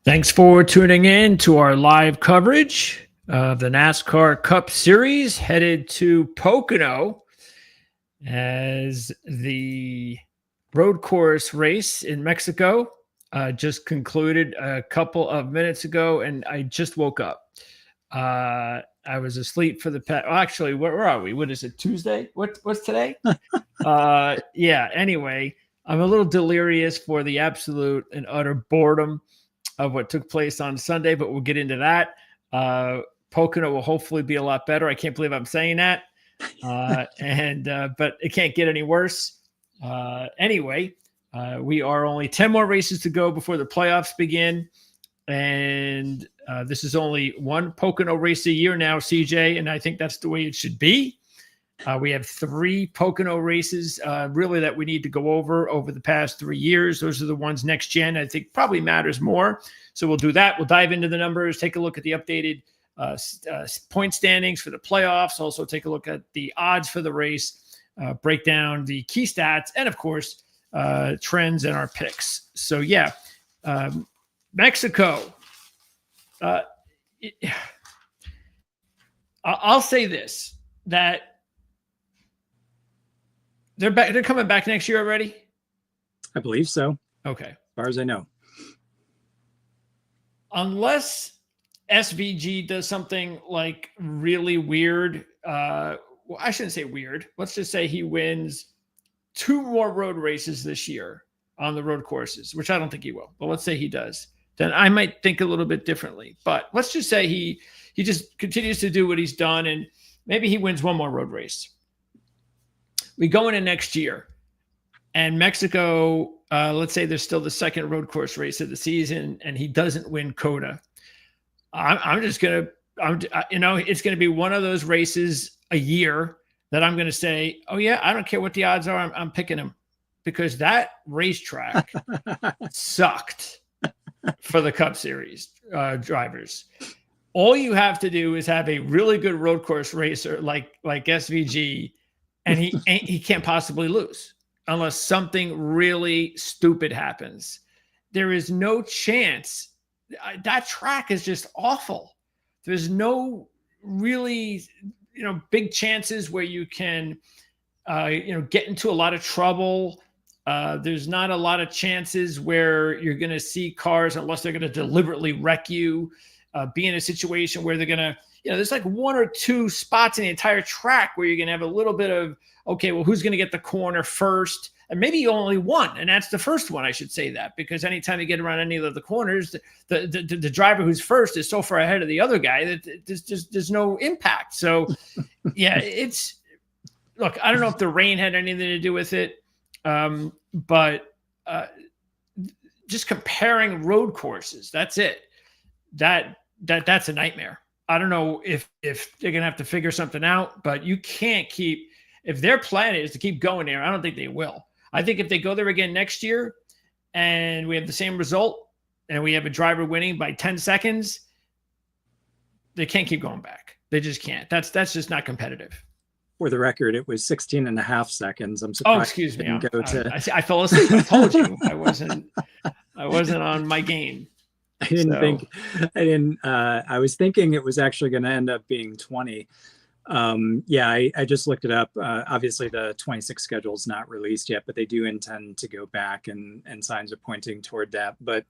Thanks for tuning in to our live coverage of the NASCAR Cup Series headed to Pocono as the road course race in Mexico just concluded a couple of minutes ago, and I just woke up. I was asleep for the past. Actually, where are we? What is it? Tuesday? What's today? Yeah. Anyway, I'm a little delirious for the absolute and utter boredom of what took place on Sunday, but we'll get into that. Pocono will hopefully be a lot better. I can't believe I'm saying that. But it can't get any worse. Anyway, we are only 10 more races to go before the playoffs begin. And this is only one Pocono race a year now, CJ, and I think that's the way it should be. We have 3 Pocono races really that we need to go over the past 3 years. Those are the ones NextGen I think probably matters more. So we'll do that. We'll dive into the numbers, take a look at the updated point standings for the playoffs, also take a look at the odds for the race, break down the key stats, and of course, trends and our picks. So yeah, Mexico. I'll say this, that they're back. They're coming back next year already? I believe so. Okay. As far as I know. Unless SVG does something like really weird. Well, I shouldn't say weird. Let's just say he wins 2 more road races this year on the road courses, which I don't think he will. But let's say he does. Then I might think a little bit differently. But let's just say he just continues to do what he's done, and maybe he wins 1 more road race. We go into next year, and Mexico, let's say there's still the second road course race of the season, and he doesn't win COTA. It's going to be one of those races a year that I'm going to say, oh yeah, I don't care what the odds are. I'm picking him, because that racetrack sucked for the Cup Series drivers. All you have to do is have a really good road course racer like SVG, and he can't possibly lose unless something really stupid happens. There is no chance. That track is just awful. There's no really, big chances where you can, get into a lot of trouble. There's not a lot of chances where you're going to see cars, unless they're going to deliberately wreck you, be in a situation where they're going to, there's like 1 or 2 spots in the entire track where you're going to have a little bit of, okay, well, who's going to get the corner first? And maybe only one, and that's the first one. I should say that, because anytime you get around any of the corners, the driver who's first is so far ahead of the other guy that there's no impact. So, yeah, look, I don't know if the rain had anything to do with it, but just comparing road courses, that's it. That's a nightmare. I don't know if they're going to have to figure something out, but you can't keep, if their plan is to keep going there, I don't think they will. I think if they go there again next year and we have the same result and we have a driver winning by 10 seconds, they can't keep going back. They just can't. That's just not competitive. For the record, it was 16.5 seconds. I'm surprised. Oh, excuse me. I fell asleep. I told you I wasn't on my game. I was thinking it was actually going to end up being 20. I just looked it up. Obviously the 26 schedule is not released yet, but they do intend to go back, and signs are pointing toward that. But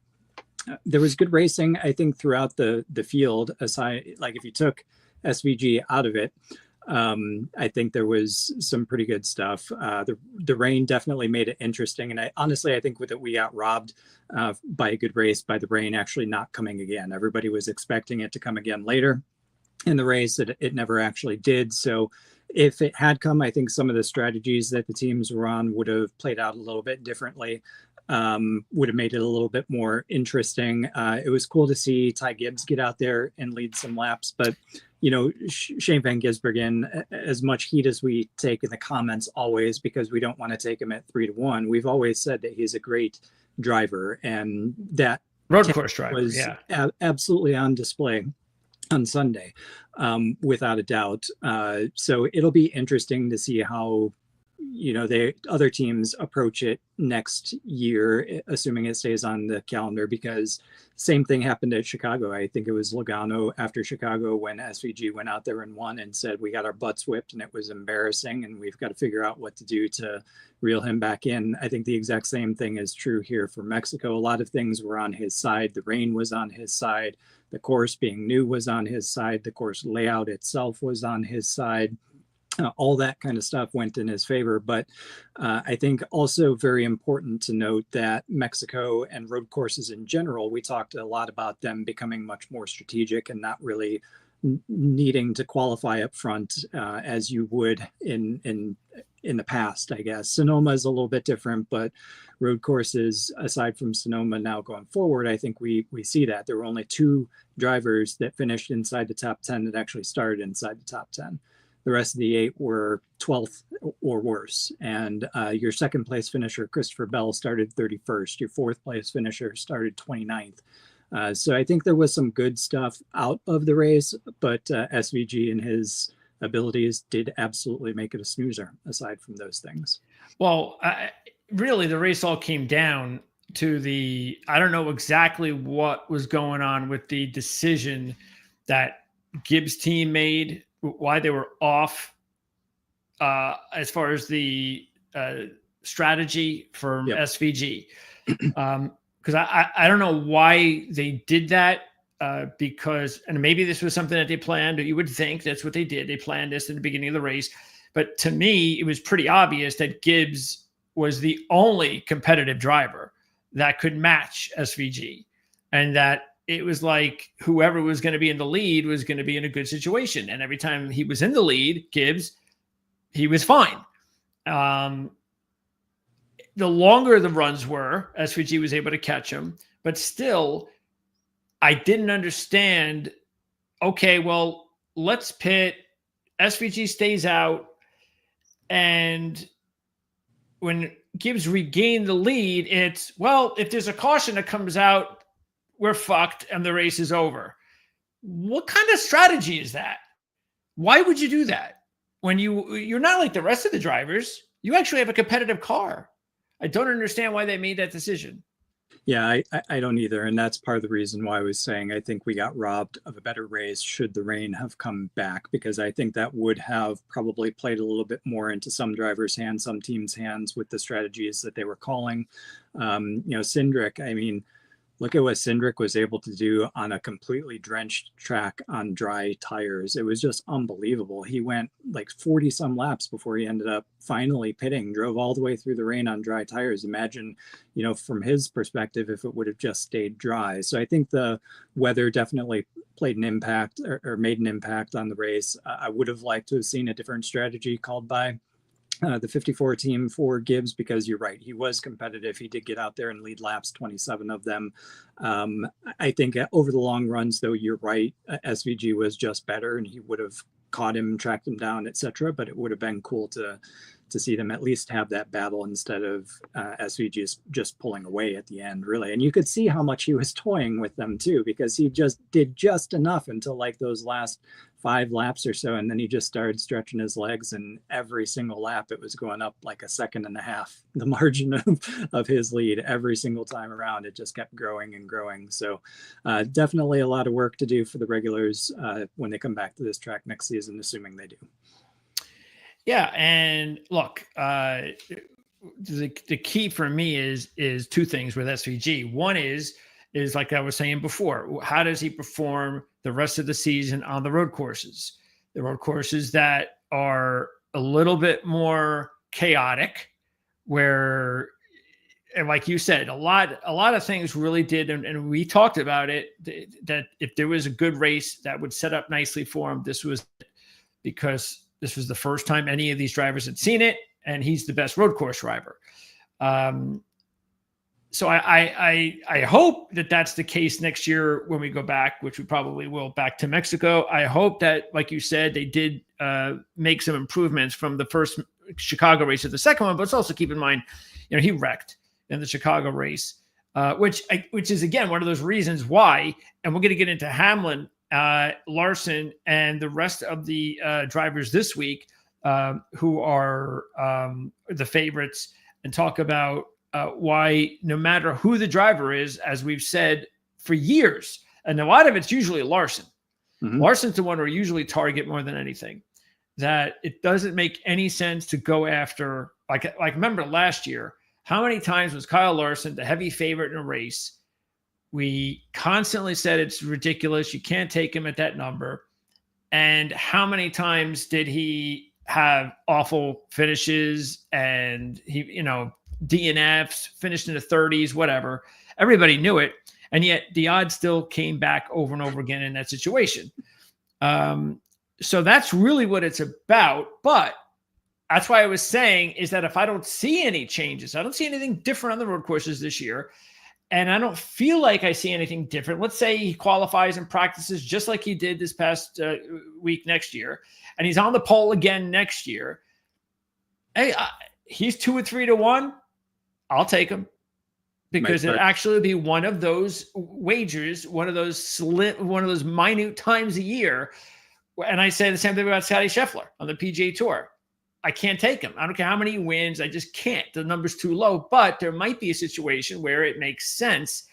there was good racing, I think, throughout the field. Aside, like if you took SVG out of it, I think there was some pretty good stuff. The rain definitely made it interesting. And I think that we got robbed by a good race by the rain actually not coming again. Everybody was expecting it to come again later in the race. It never actually did. So if it had come, I think some of the strategies that the teams were on would have played out a little bit differently. Would have made it a little bit more interesting. It was cool to see Ty Gibbs get out there and lead some laps, but Shane Van Gisbergen, as much heat as we take in the comments always, because we don't want to take him at 3-1, we've always said that he's a great driver, and that road course driver was absolutely on display on Sunday, without a doubt. So it'll be interesting to see how other teams approach it next year, assuming it stays on the calendar, because same thing happened at Chicago. I think it was Logano after Chicago when SVG went out there and won and said, we got our butts whipped and it was embarrassing and we've got to figure out what to do to reel him back in. I think the exact same thing is true here for Mexico. A lot of things were on his side. The rain was on his side. The course being new was on his side. The course layout itself was on his side. All that kind of stuff went in his favor. But I think also very important to note that Mexico and road courses in general, we talked a lot about them becoming much more strategic and not really needing to qualify up front as you would in the past, I guess. Sonoma is a little bit different, but road courses, aside from Sonoma now going forward, I think we see that. There were only 2 drivers that finished inside the top 10 that actually started inside the top 10. The rest of the 8 were 12th or worse. And your second place finisher, Christopher Bell, started 31st. Your fourth place finisher started 29th. So I think there was some good stuff out of the race, but SVG and his abilities did absolutely make it a snoozer aside from those things. Well, really, the race all came down to I don't know exactly what was going on with the decision that Gibbs' team made, why they were off as far as the strategy for SVG. Because I don't know why they did that because, and maybe this was something that they planned, or you would think that's what they did. They planned this in the beginning of the race. But to me, it was pretty obvious that Gibbs was the only competitive driver that could match SVG, and that it was like whoever was going to be in the lead was going to be in a good situation. And every time he was in the lead, Gibbs, he was fine. The longer the runs were, SVG was able to catch him. But still, I didn't understand, okay, well, let's pit. SVG stays out. And when Gibbs regained the lead, it's, well, if there's a caution that comes out, we're fucked and the race is over. What kind of strategy is that? Why would you do that when you're not like the rest of the drivers? You actually have a competitive car. I don't understand why they made that decision. Yeah, I don't either. And that's part of the reason why I was saying I think we got robbed of a better race should the rain have come back, because I think that would have probably played a little bit more into some drivers' hands, some teams' hands with the strategies that they were calling. Cindric, I mean, look at what Cindric was able to do on a completely drenched track on dry tires. It was just unbelievable. He went like 40 some laps before he ended up finally pitting, drove all the way through the rain on dry tires. Imagine, from his perspective, if it would have just stayed dry. So I think the weather definitely played an impact or made an impact on the race. I would have liked to have seen a different strategy called by the 54 team for Gibbs, because you're right, he was competitive. He did get out there and lead laps, 27 of them. I think over the long runs, though, you're right, SVG was just better and he would have caught him, tracked him down, etc. But it would have been cool to see them at least have that battle instead of SVG just pulling away at the end, really. And you could see how much he was toying with them too, because he just did just enough until like those last 5 laps or so, and then he just started stretching his legs, and every single lap it was going up like a second and a half, the margin of his lead. Every single time around, it just kept growing and growing. So definitely a lot of work to do for the regulars when they come back to this track next season, assuming they do. Yeah, and look, the key for me is 2 things with SVG. One is like I was saying before, how does he perform the rest of the season on the road courses? The road courses that are a little bit more chaotic, where, and like you said, a lot of things really did, and we talked about it, that if there was a good race that would set up nicely for him, this was, because this was the first time any of these drivers had seen it, and he's the best road course driver. So I hope that that's the case next year when we go back, which we probably will, back to Mexico. I hope that, like you said, they did make some improvements from the first Chicago race to the second one. But let's also keep in mind, he wrecked in the Chicago race, which is, again, one of those reasons why, and we're going to get into Hamlin, Larson, and the rest of the drivers this week, who are the favorites, and talk about why no matter who the driver is, as we've said for years, and a lot of it's usually Larson. Mhm. Larson's the one who usually target more than anything. That it doesn't make any sense to go after, like remember last year, how many times was Kyle Larson the heavy favorite in a race? We constantly said it's ridiculous. You can't take him at that number. And how many times did he have awful finishes and he, DNFs, finished in the 30s, whatever. Everybody knew it. And yet the odds still came back over and over again in that situation. So that's really what it's about. But that's why I was saying is that if I don't see any changes, I don't see anything different on the road courses this year, and I don't feel like I see anything different. Let's say he qualifies and practices just like he did this past week next year, and he's on the pole again next year. Hey, he's 2 or 3 to 1. I'll take him, because it actually be one of those wagers, one of those minute times a year. And I say the same thing about Scotty Scheffler on the PGA Tour. I can't take him. I don't care how many he wins. I just can't. The number's too low. But there might be a situation where it makes sense.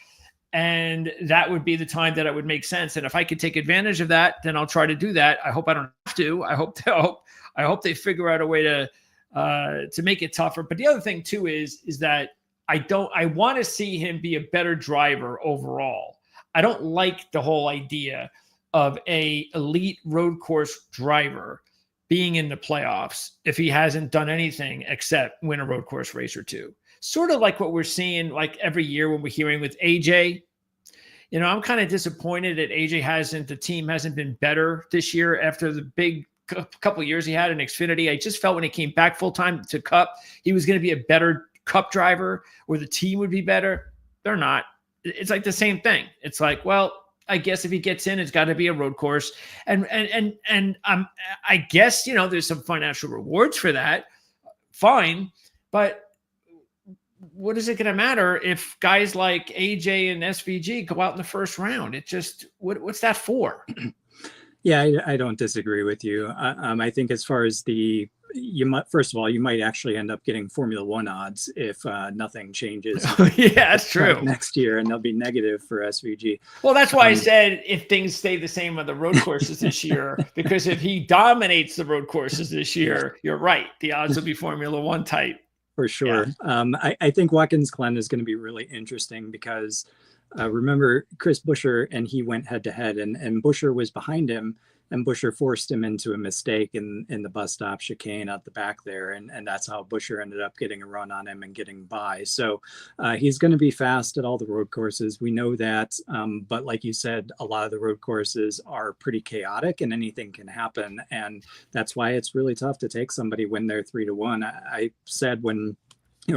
And that would be the time that it would make sense. And if I could take advantage of that, then I'll try to do that. I hope I don't have to. I hope they figure out a way to make it tougher. But the other thing too is that I want to see him be a better driver overall. I don't like the whole idea of a elite road course driver being in the playoffs if he hasn't done anything except win a road course race or two. Sort of like what we're seeing like every year when we're hearing with AJ. I'm kind of disappointed that AJ the team hasn't been better this year after the big couple of years he had in Xfinity. I just felt when he came back full-time to Cup, he was going to be a better Cup driver, or the team would be better. They're not. It's like the same thing. It's like, well, I guess if he gets in, it's got to be a road course. And I guess, there's some financial rewards for that. Fine. But what is it going to matter if guys like AJ and SVG go out in the first round? It just, what's that for? Yeah, I don't disagree with you. I think as far as first of all, you might actually end up getting Formula One odds if nothing changes. Yeah, that's true. Next year, and they'll be negative for SVG. Well, that's why I said if things stay the same on the road courses this year, because if he dominates the road courses this year, you're right. The odds will be Formula One type. For sure. Yeah. I think Watkins Glen is going to be really interesting because remember Chris Buescher, and he went head to head, and Buescher was behind him, and Buescher forced him into a mistake in the bus stop chicane out the back there, and that's how Buescher ended up getting a run on him and getting by. So he's going to be fast at all the road courses. We know that, but like you said, a lot of the road courses are pretty chaotic and anything can happen, and that's why it's really tough to take somebody when they're 3 to 1. I said when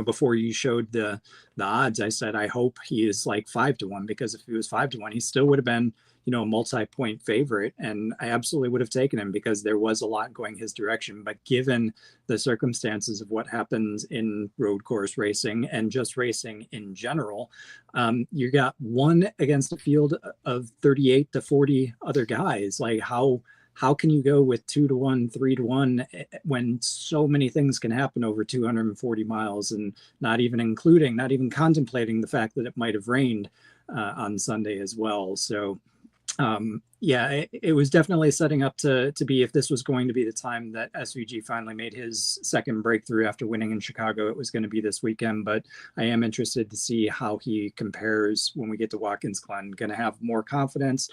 before you showed the odds, I said, I hope he is like 5 to 1, because if he was 5 to 1, he still would have been, a multi-point favorite. And I absolutely would have taken him because there was a lot going his direction. But given the circumstances of what happens in road course racing and just racing in general, you got one against a field of 38 to 40 other guys. Like how can you go with 2 to 1, 3 to 1 when so many things can happen over 240 miles, and not even contemplating the fact that it might have rained on Sunday as well. So it was definitely setting up to be, if this was going to be the time that SVG finally made his second breakthrough after winning in Chicago, it was going to be this weekend. But I am interested to see how he compares when we get to Watkins Glen. Going to have more confidence.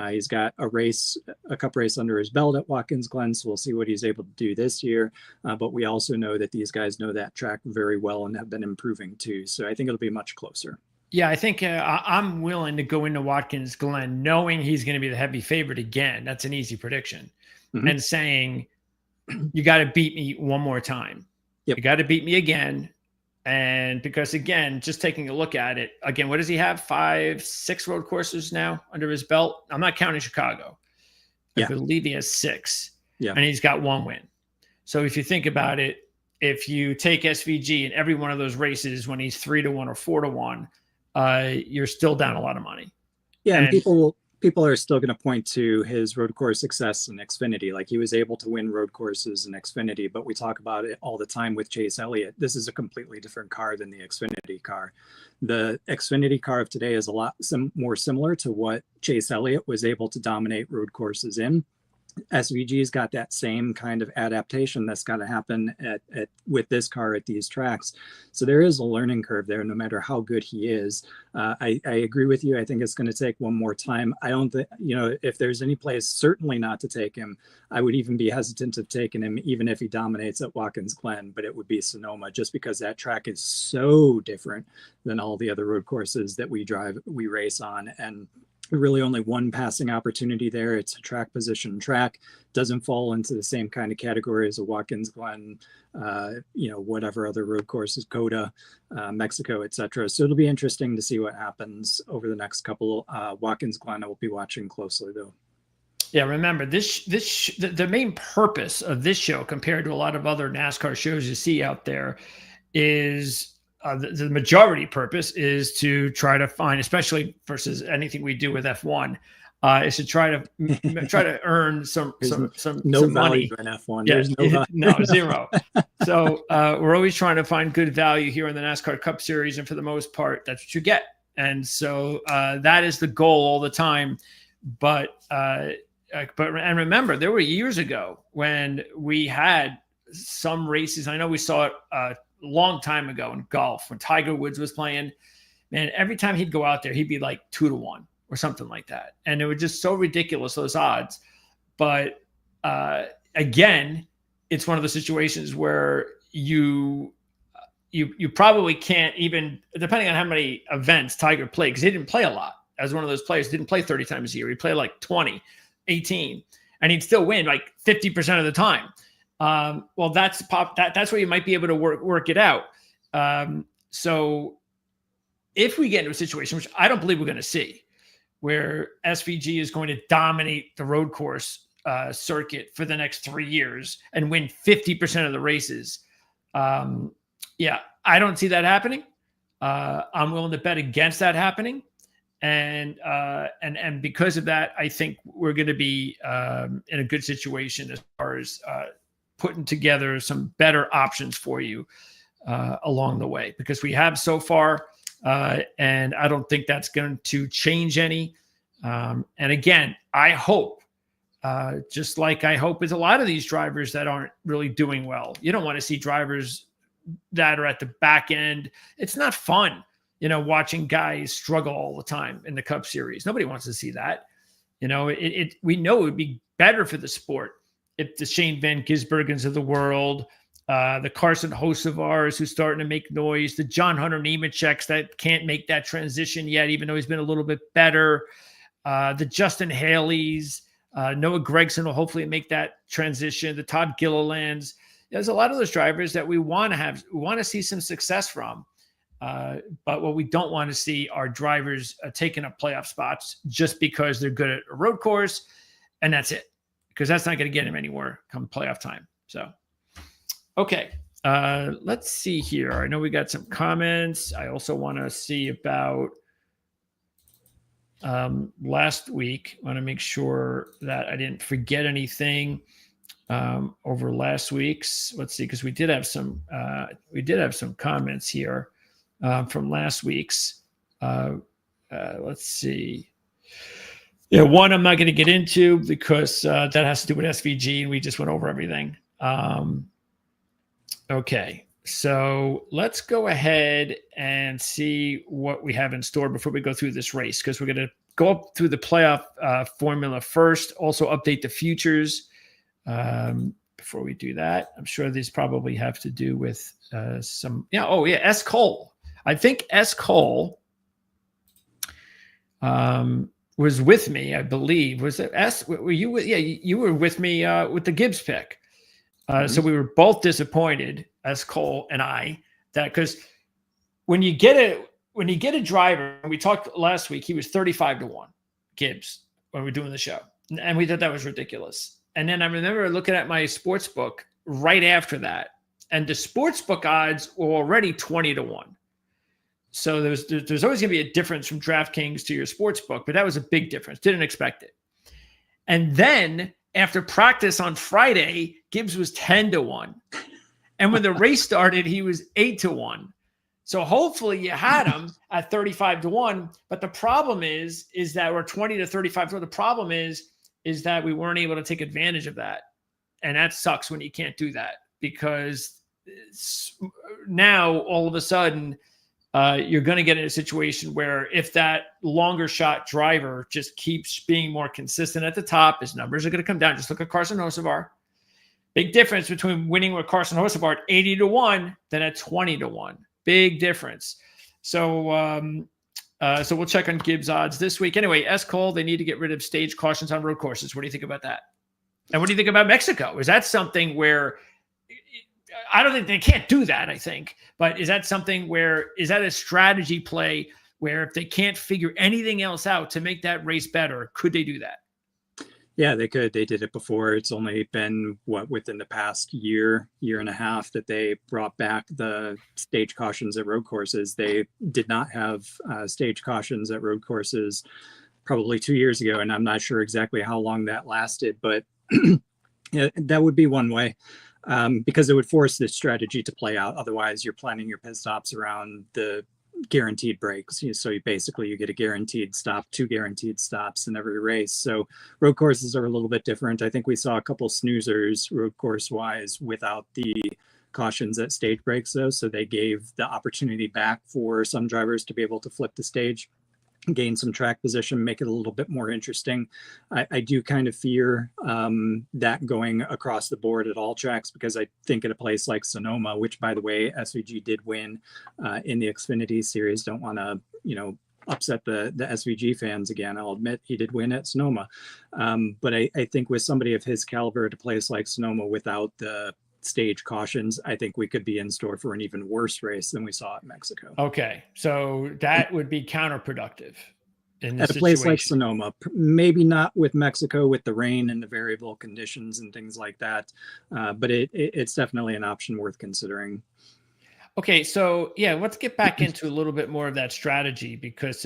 He's got a Cup race under his belt at Watkins Glen, so we'll see what he's able to do this year. But we also know that these guys know that track very well and have been improving too. So I think it'll be much closer. Yeah, I think I'm willing to go into Watkins Glen knowing he's going to be the heavy favorite again. That's an easy prediction. Mm-hmm. And saying, you got to beat me one more time. Yep. You got to beat me again. And because, again, just taking a look at it, again, what does he have? 5, 6 road courses now under his belt? I'm not counting Chicago. I believe he has 6. Yeah. And he's got 1 win. So if you think about it, if you take SVG in every one of those races when he's 3 to 1 or 4 to 1, you're still down a lot of money. Yeah, and people people are still going to point to his road course success in Xfinity. Like, he was able to win road courses in Xfinity, but we talk about it all the time with Chase Elliott. This is a completely different car than the Xfinity car. The Xfinity car of today is a lot more similar to what Chase Elliott was able to dominate road courses in. SVG's got that same kind of adaptation that's got to happen with this car at these tracks. So there is a learning curve there, no matter how good he is. I agree with you. I think it's going to take one more time. I don't think, if there's any place certainly not to take him, I would even be hesitant of taking him, even if he dominates at Watkins Glen, but it would be Sonoma, just because that track is so different than all the other road courses that we race on. And really only one passing opportunity there. It's a track position track, doesn't fall into the same kind of category as a Watkins Glen, whatever other road courses, Coda, Mexico, etc. So it'll be interesting to see what happens over the next couple. Watkins Glen I will be watching closely though. Yeah, remember the main purpose of this show compared to a lot of other NASCAR shows you see out there is the majority purpose is to try to find, especially versus anything we do with F1, is to try to earn some money. In F1. Yeah, There's no zero. So we're always trying to find good value here in the NASCAR Cup Series, and for the most part, that's what you get. And so that is the goal all the time. But remember, there were years ago when we had some races. I know we saw it long time ago in golf when Tiger Woods was playing. Man, every time he'd go out there, he'd be like 2-1 or something like that. And it was just so ridiculous, those odds. But again, it's one of the situations where you probably can't even, depending on how many events Tiger played, because he didn't play a lot. As one of those players, didn't play 30 times a year. He played like 20, 18, and he'd still win like 50% of the time. Well, that's where you might be able to work it out. So if we get into a situation, which I don't believe we're going to see, where SVG is going to dominate the road course circuit for the next 3 years and win 50% of the races, yeah, I don't see that happening. I'm willing to bet against that happening. And because of that, I think we're going to be in a good situation as far as putting together some better options for you along the way, because we have so far, and I don't think that's going to change any. And again, I hope, just like I hope with a lot of these drivers that aren't really doing well, you don't want to see drivers that are at the back end. It's not fun, watching guys struggle all the time in the Cup Series. Nobody wants to see that. We know it would be better for the sport if the Shane Van Gisbergens of the world, the Carson Hosevars who's starting to make noise, the John Hunter Nemecheks that can't make that transition yet, even though he's been a little bit better, the Justin Haleys, Noah Gragson will hopefully make that transition, the Todd Gillilands. There's a lot of those drivers that we want to see some success from. But what we don't want to see are drivers taking up playoff spots just because they're good at a road course, and that's it. Because that's not going to get him anywhere come playoff time. So, okay, let's see here. I know we got some comments. I also want to see about last week. I want to make sure that I didn't forget anything over last week's. Let's see, because we did have some comments here from last week's. Let's see. Yeah, one I'm not going to get into because that has to do with SVG, and we just went over everything. Okay, so let's go ahead and see what we have in store before we go through this race, because we're going to go up through the playoff formula first, also update the futures. Before we do that, I'm sure these probably have to do with some. Yeah. Oh, yeah. S. Cole. I think S. Cole was with me, I believe. Was it S? Were you with? Yeah, you were with me with the Gibbs pick. So we were both disappointed, S. Cole and I, that because when you get a driver, and we talked last week, he was 35-1 Gibbs when we were doing the show, and we thought that was ridiculous. And then I remember looking at my sports book right after that, and the sports book odds were already 20-1. So there's always going to be a difference from DraftKings to your sports book, but that was a big difference. Didn't expect it. And then after practice on Friday, Gibbs was 10-1. And when the race started, he was 8-1. So hopefully you had him at 35-1. But the problem is that we're 20 to 35. The problem is that we weren't able to take advantage of that. And that sucks when you can't do that, because now all of a sudden you're going to get in a situation where if that longer shot driver just keeps being more consistent at the top, his numbers are going to come down. Just look at Carson Hocevar. Big difference between winning with Carson Hocevar at 80-1 than at 20-1. Big difference. So so we'll check on Gibbs odds this week. Anyway, S. Cole, they need to get rid of stage cautions on road courses. What do you think about that? And what do you think about Mexico? Is that something where I don't think they can't do that, I think, but is that something where, is that a strategy play where if they can't figure anything else out to make that race better, could they do that? Yeah, they could. They did it before. It's only been within the past year and a half that they brought back the stage cautions at road courses. They did not have stage cautions at road courses probably 2 years ago, and I'm not sure exactly how long that lasted, but yeah, that would be one way, because it would force this strategy to play out. Otherwise, you're planning your pit stops around the guaranteed breaks. So you get a guaranteed stop, 2 guaranteed stops in every race. So road courses are a little bit different. I think we saw a couple snoozers road course wise without the cautions at stage breaks though. So they gave the opportunity back for some drivers to be able to flip the stage, gain some track position, make it a little bit more interesting. I do kind of fear that going across the board at all tracks, because I think at a place like Sonoma, which by the way, SVG did win in the Xfinity series, don't want to, upset the SVG fans again. I'll admit he did win at Sonoma. But I think with somebody of his caliber at a place like Sonoma without the stage cautions, I think we could be in store for an even worse race than we saw at Mexico. Okay, so that would be counterproductive in this at a place like Sonoma. Maybe not with Mexico with the rain and the variable conditions and things like that, but it's definitely an option worth considering. Okay, so yeah, let's get back into a little bit more of that strategy, because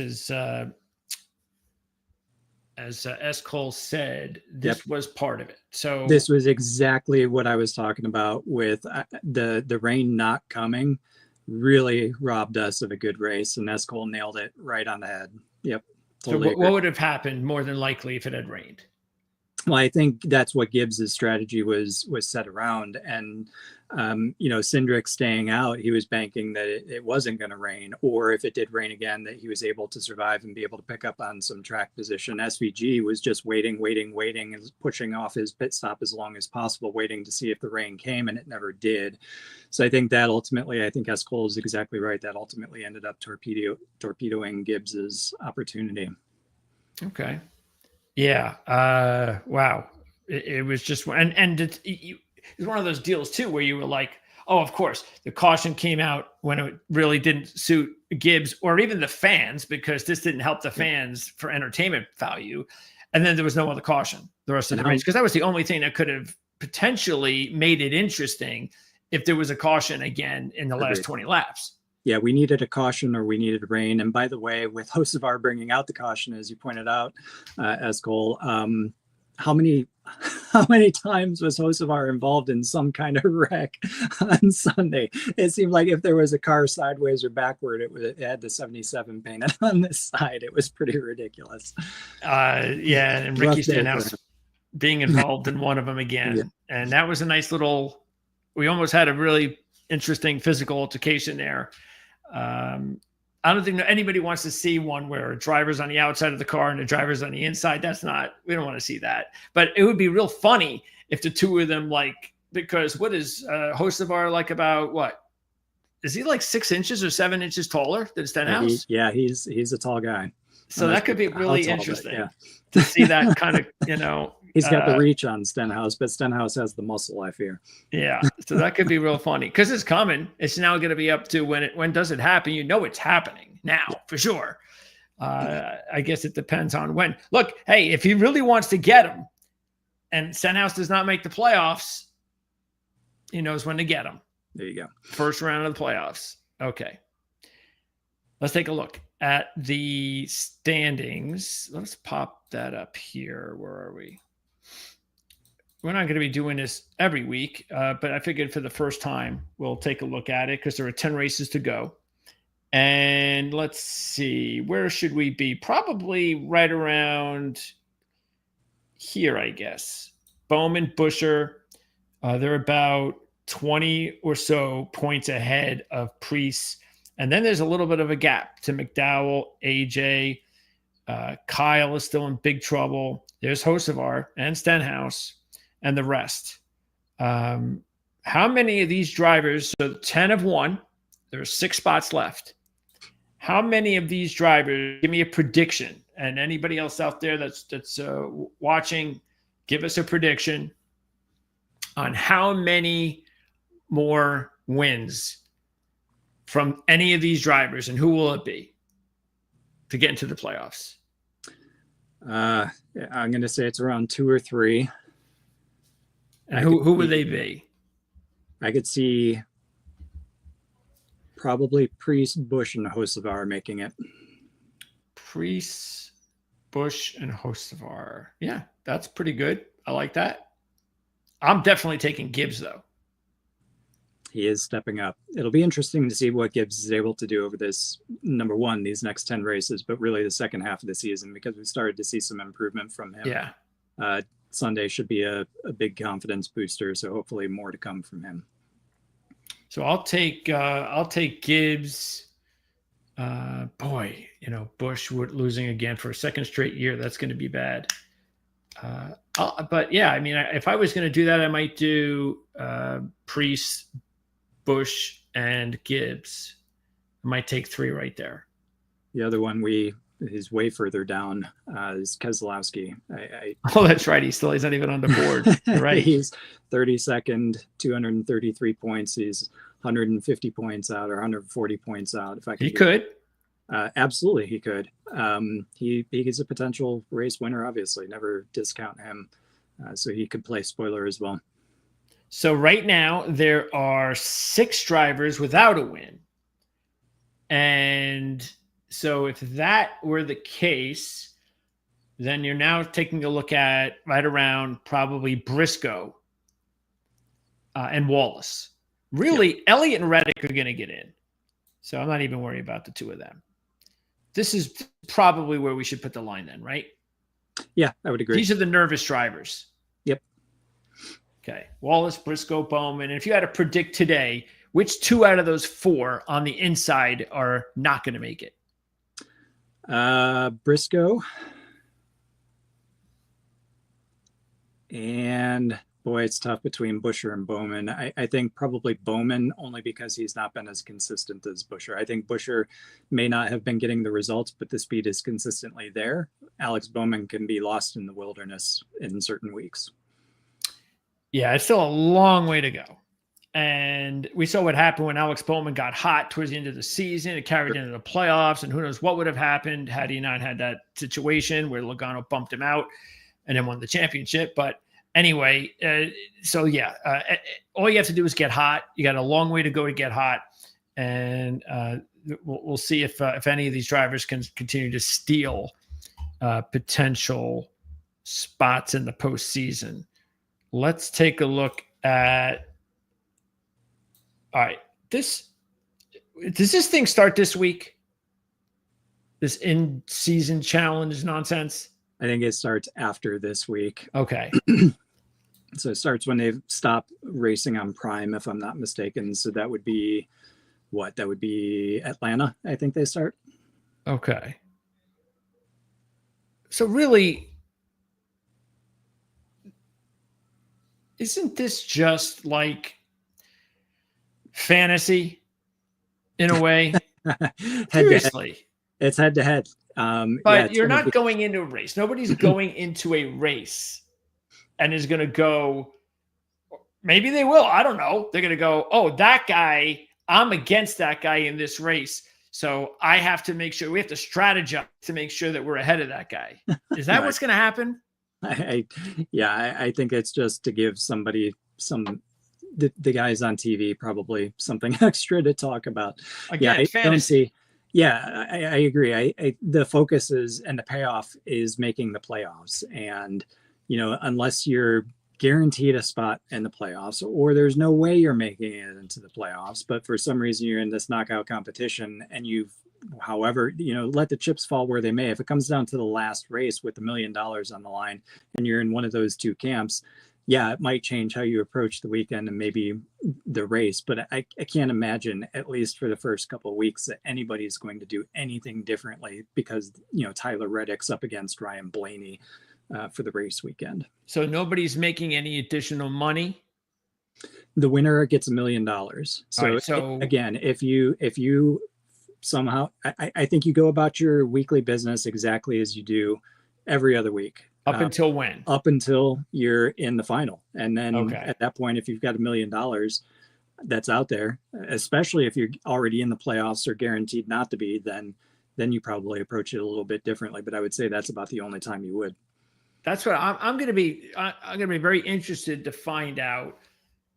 as S. Cole said, this was part of it. So this was exactly what I was talking about with the rain not coming really robbed us of a good race, and S. Cole nailed it right on the head. Yep. Totally. So what would have happened more than likely if it had rained? Well, I think that's what Gibbs's strategy was set around. And, Cindric staying out, he was banking that it wasn't going to rain, or if it did rain again, that he was able to survive and be able to pick up on some track position. SVG was just waiting and pushing off his pit stop as long as possible, waiting to see if the rain came, and it never did. So I think that ultimately, I think S. Cole is exactly right. That ultimately ended up torpedoing Gibbs's opportunity. Okay. Yeah. Wow. It was just, and it was one of those deals too, where you were like, oh, of course the caution came out when it really didn't suit Gibbs or even the fans, because this didn't help the fans for entertainment value. And then there was no other caution the rest of the race, because that was the only thing that could have potentially made it interesting if there was a caution again in the last 20 laps. Yeah, we needed a caution or we needed rain. And by the way, with Hocevar bringing out the caution, as you pointed out, as Cole, how many times was Hocevar involved in some kind of wreck on Sunday? It seemed like if there was a car sideways or backward, it had the 77 painted on this side. It was pretty ridiculous. Yeah, and Ricky Stenhouse being involved in one of them again. Yeah. And that was a nice little, we almost had a really interesting physical altercation there. I don't think anybody wants to see one where a driver's on the outside of the car and the driver's on the inside. We don't want to see that. But it would be real funny if the two of them, because what is Hocevar like about what? Is he like 6 inches or 7 inches taller than Stenhouse? Yeah, he's a tall guy. So that could be really interesting to see that kind of, He's got the reach on Stenhouse, but Stenhouse has the muscle, I fear. Yeah, so that could be real funny, because it's coming. It's now going to be up to when does it happen? It's happening now for sure. I guess it depends on when. Look, hey, if he really wants to get him, and Stenhouse does not make the playoffs, he knows when to get him. There you go. First round of the playoffs. Okay. let's take a look at the standings. Let's pop that up here. Where are we? We're not going to be doing this every week, but I figured for the first time, we'll take a look at it because there are 10 races to go. And let's see, where should we be? Probably right around here, I guess. Bowman, Buescher, they're about 20 or so points ahead of Preece. And then there's a little bit of a gap to McDowell, AJ. Kyle is still in big trouble. There's Hocevar and Stenhouse and the rest. How many of these drivers, so 10 have won, there are 6 spots left. How many of these drivers, give me a prediction, and anybody else out there that's watching, give us a prediction on how many more wins from any of these drivers, and who will it be to get into the playoffs? I'm going to say it's around 2 or 3. And who would they be? I could see probably Preece, Busch, and Hocevar making it. Preece, Busch, and Hocevar. Yeah, that's pretty good. I like that. I'm definitely taking Gibbs, though. He is stepping up. It'll be interesting to see what Gibbs is able to do over this, number one, these next 10 races, but really the second half of the season, because we started to see some improvement from him. Yeah. Sunday should be a big confidence booster, so hopefully more to come from him. So I'll take Gibbs. Boy, Busch losing again for a second straight year. That's going to be bad. But yeah, I mean, if I was going to do that, I might do Preece, Busch, and Gibbs. I might take 3 right there. The other one is way further down is Keselowski. Oh, that's right. He's not even on the board. Right. He's 32nd, 233 points. He's 150 points out or 140 points out. If I could, he could. Absolutely, he could. He is a potential race winner. Obviously, never discount him. So he could play spoiler as well. So right now there are 6 drivers without a win, and so if that were the case, then you're now taking a look at right around probably Briscoe and Wallace. Really, yep. Elliott and Reddick are going to get in. So I'm not even worried about the 2 of them. This is probably where we should put the line then, right? Yeah, I would agree. These are the nervous drivers. Yep. Okay. Wallace, Briscoe, Bowman. And if you had to predict today, which 2 out of those 4 on the inside are not going to make it? Briscoe. And boy, it's tough between Buescher and Bowman. I think probably Bowman, only because he's not been as consistent as Buescher. I think Buescher may not have been getting the results, but the speed is consistently there. Alex Bowman can be lost in the wilderness in certain weeks. Yeah, it's still a long way to go. And we saw what happened when Alex Bowman got hot towards the end of the season. It carried into the playoffs, and who knows what would have happened had he not had that situation where Logano bumped him out and then won the championship. But anyway, all you have to do is get hot. You got a long way to go to get hot, and we'll see if any of these drivers can continue to steal potential spots in the postseason. Let's take a look at. All right, does this thing start this week? This in-season challenge nonsense? I think it starts after this week. Okay. So it starts when they stop racing on Prime, if I'm not mistaken. So that would be what? That would be Atlanta, I think they start. Okay. So really, isn't this just like fantasy in a way? Seriously. It's head to head. But you're not going into a race. Nobody's going into a race and is going to go, maybe they will. I don't know. They're going to go, oh, that guy, I'm against that guy in this race. So I have to make sure, we have to strategize to make sure that we're ahead of that guy. Is that what's going to happen? I think it's just to give somebody the guys on TV probably something extra to talk about. Again, I fantasy. Yeah, I agree. The focus is, and the payoff is making the playoffs. And, unless you're guaranteed a spot in the playoffs, or there's no way you're making it into the playoffs, but for some reason you're in this knockout competition and however, let the chips fall where they may. If it comes down to the last race with $1 million on the line and you're in one of those two camps, yeah, it might change how you approach the weekend and maybe the race. But I can't imagine, at least for the first couple of weeks, that anybody's going to do anything differently because, Tyler Reddick's up against Ryan Blaney for the race weekend. So nobody's making any additional money? The winner gets $1 million. So, right, so again, if you somehow, I think you go about your weekly business exactly as you do every other week. Up until when? Up until you're in the final. And then at that point, if you've got $1 million that's out there, especially if you're already in the playoffs or guaranteed not to be, then you probably approach it a little bit differently. But I would say that's about the only time you would. That's what I'm going to be. I'm going to be very interested to find out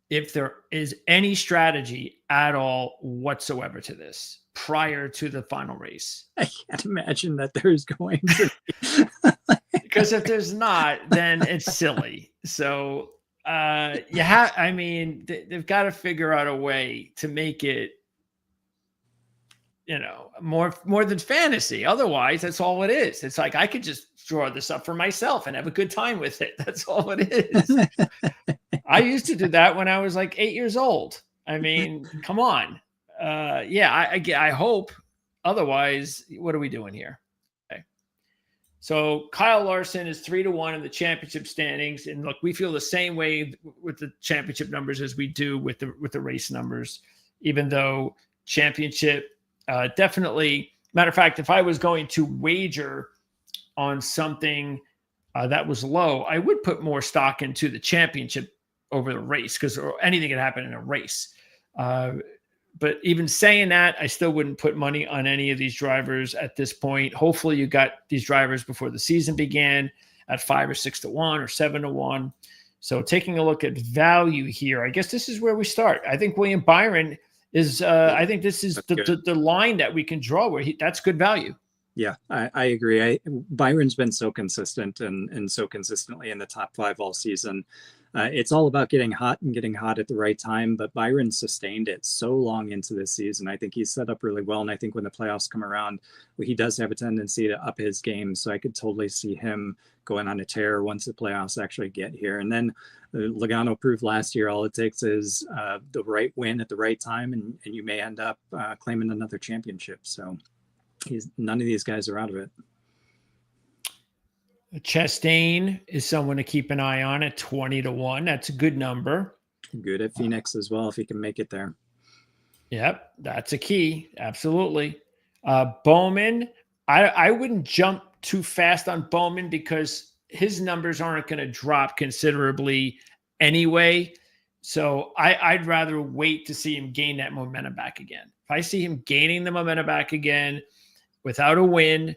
if there is any strategy at all whatsoever to this prior to the final race. I can't imagine that there's going to be. Because if there's not, then it's silly. So they've got to figure out a way to make it, more than fantasy. Otherwise, that's all it is. It's like I could just draw this up for myself and have a good time with it. That's all it is. I used to do that when I was like 8 years old. I mean, come on. I hope. Otherwise, what are we doing here? So Kyle Larson is 3-1 in the championship standings, and look, we feel the same way with the championship numbers as we do with the race numbers. Even though championship definitely, matter of fact, if I was going to wager on something that was low, I would put more stock into the championship over the race because anything can happen in a race. But even saying that, I still wouldn't put money on any of these drivers at this point. Hopefully you got these drivers before the season began at 5 or 6-1 or 7-1. So taking a look at value here, I guess this is where we start. I think William Byron is, I think this is the line that we can draw where that's good value. Yeah, I agree. Byron's been so consistent and so consistently in the top 5 all season. It's all about getting hot at the right time, but Byron sustained it so long into this season. I think he's set up really well, and I think when the playoffs come around, he does have a tendency to up his game, so I could totally see him going on a tear once the playoffs actually get here. And then Logano proved last year all it takes is the right win at the right time, and you may end up claiming another championship. So none of these guys are out of it. Chastain is someone to keep an eye on at 20-1. That's a good number. Good at Phoenix as well, if he can make it there. Yep, that's a key. Absolutely. Bowman, I wouldn't jump too fast on Bowman because his numbers aren't going to drop considerably anyway. So I'd rather wait to see him gain that momentum back again. If I see him gaining the momentum back again without a win,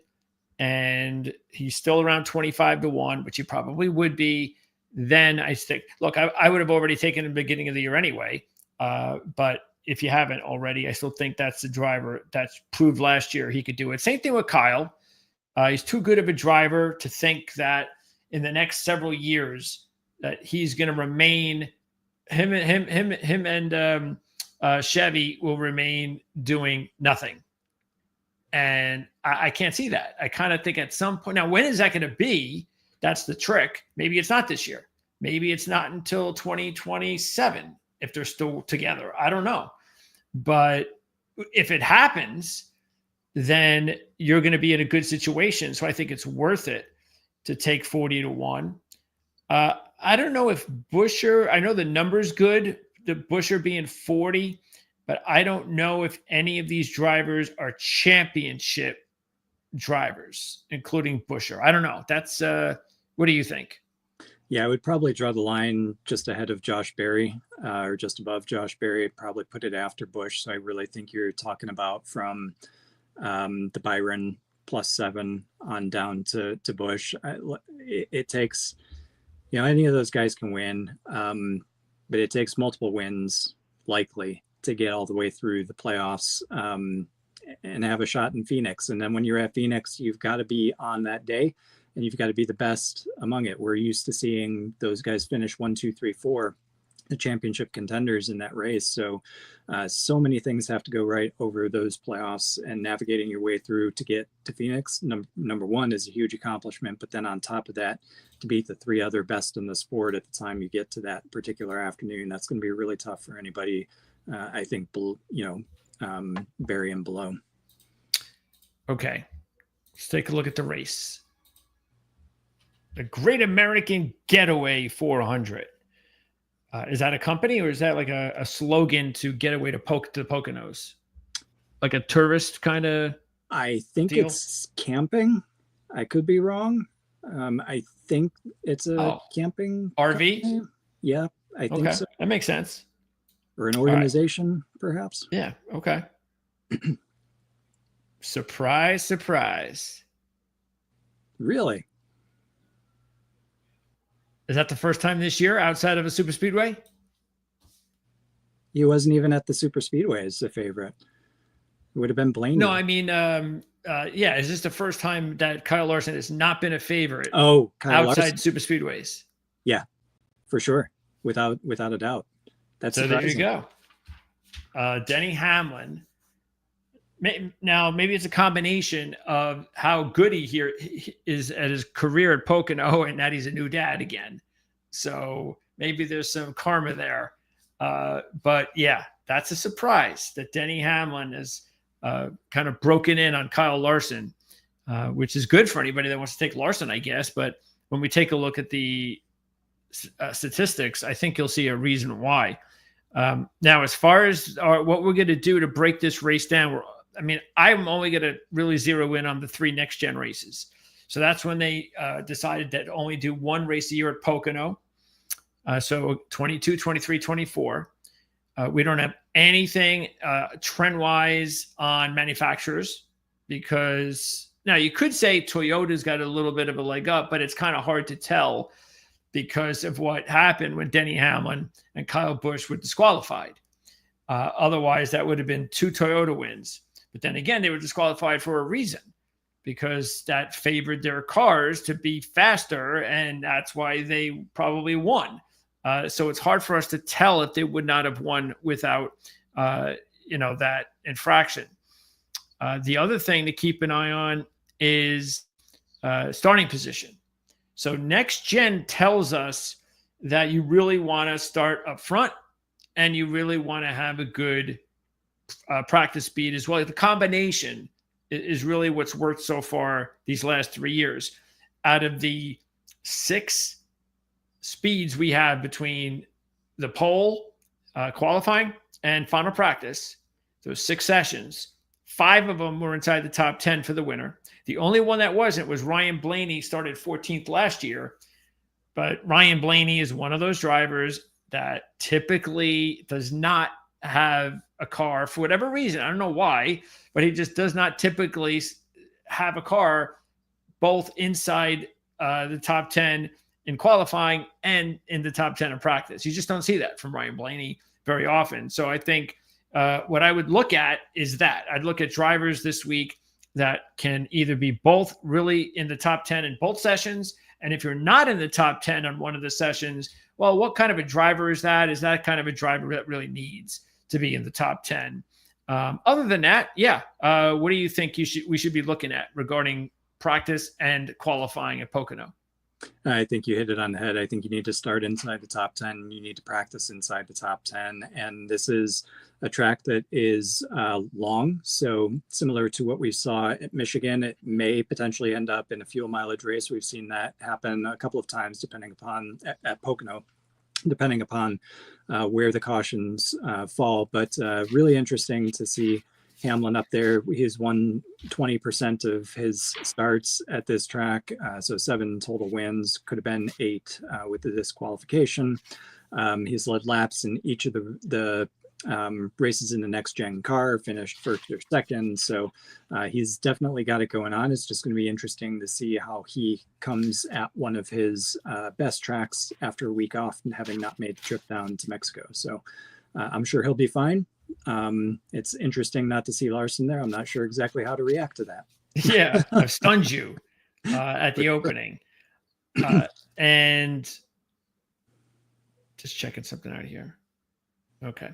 and he's still around 25-1, which he probably would be, then I stick. Look, I would have already taken the beginning of the year anyway. But if you haven't already, I still think that's the driver that's proved last year he could do it. Same thing with Kyle. He's too good of a driver to think that in the next several years that he's going to remain. Him and Chevy will remain doing nothing. And I can't see that. I kind of think at some point, now, when is that going to be? That's the trick. Maybe it's not this year. Maybe it's not until 2027 if they're still together. I don't know. But if it happens, then you're going to be in a good situation. So I think it's worth it to take 40-1. I don't know if Buescher, I know the number's good, the Buescher being 40, but I don't know if any of these drivers are championship drivers, including Buescher. I don't know. That's what do you think? Yeah, I would probably draw the line just ahead of Josh Berry or just above Josh Berry. I'd probably put it after Busch. So I really think you're talking about from the Byron +7 on down to Busch. It takes, any of those guys can win, but it takes multiple wins likely to get all the way through the playoffs. and have a shot in Phoenix. And then when you're at Phoenix, you've got to be on that day, and you've got to be the best among it. We're used to seeing those guys finish 1, 2, 3, 4, the championship contenders in that race. So so many things have to go right over those playoffs, and navigating your way through to get to Phoenix, number one, is a huge accomplishment. But then on top of that, to beat the 3 other best in the sport at the time you get to that particular afternoon, that's going to be really tough for anybody, I think, Barry and below. Okay, let's take a look at the race. The Great American Getaway 400. Is that a company, or is that like a slogan to get away to the Poconos? Like a tourist kind of I think deal? It's camping. I could be wrong. I think it's a camping RV. company. Yeah, I think so. That makes sense. Or an organization, perhaps. Yeah. Okay. Surprise, surprise. Really? Is that the first time this year outside of a super speedway? He wasn't even at the super speedway as a favorite. It would have been Blaney. No, I mean, yeah. Is this the first time that Kyle Larson has not been a favorite? Oh, Kyle outside Larson. super speedways. Yeah, for sure, without a doubt. That's so surprising. There you go. Denny Hamlin. Now, maybe it's a combination of how good he is at his career at Pocono, and that he's a new dad again. So maybe there's some karma there. But yeah, that's a surprise that Denny Hamlin has kind of broken in on Kyle Larson, which is good for anybody that wants to take Larson, I guess. But when we take a look at the statistics, I think you'll see a reason why. Now, as far as what we're going to do to break this race down, I'm only going to really zero in on the 3 NextGen races. So that's when they decided that only do 1 race a year at Pocono. So 22, 23, 24. We don't have anything trend-wise on manufacturers, because now you could say Toyota's got a little bit of a leg up, but it's kind of hard to tell because of what happened when Denny Hamlin and Kyle Busch were disqualified. Otherwise, that would have been 2 Toyota wins. But then again, they were disqualified for a reason, because that favored their cars to be faster, and that's why they probably won. So it's hard for us to tell if they would not have won without, that infraction. The other thing to keep an eye on is starting position. So NextGen tells us that you really want to start up front, and you really want to have a good practice speed as well. The combination is really what's worked so far these last 3 years. Out of the 6 speeds we have between the pole, qualifying, and final practice, those 6 sessions, 5 of them were inside the top 10 for the winner. The only one that wasn't was Ryan Blaney, started 14th last year. But Ryan Blaney is one of those drivers that typically does not have a car for whatever reason. I don't know why, but he just does not typically have a car both inside the top 10 in qualifying and in the top 10 in practice. You just don't see that from Ryan Blaney very often. So I think what I would look at is that I'd look at drivers this week that can either be both really in the top 10 in both sessions. And if you're not in the top 10 on one of the sessions, well, what kind of a driver is that? Is that kind of a driver that really needs to be in the top 10? Other than that, yeah. What do you think we should be looking at regarding practice and qualifying at Pocono? I think you hit it on the head. I think you need to start inside the top 10. You need to practice inside the top 10. And this is a track that is long. So similar to what we saw at Michigan, it may potentially end up in a fuel mileage race. We've seen that happen a couple of times, depending upon at Pocono, depending upon where the cautions fall. But really interesting to see Hamlin up there. He's won 20% of his starts at this track. So 7 total wins, could have been 8 with the disqualification. He's led laps in each of the races in the NextGen car, finished first or second. So he's definitely got it going on. It's just going to be interesting to see how he comes at one of his best tracks after a week off and having not made the trip down to Mexico. So I'm sure he'll be fine. It's interesting not to see Larson there. I'm not sure exactly how to react to that. Yeah, I've stunned you at the opening. And just checking something out here. Okay.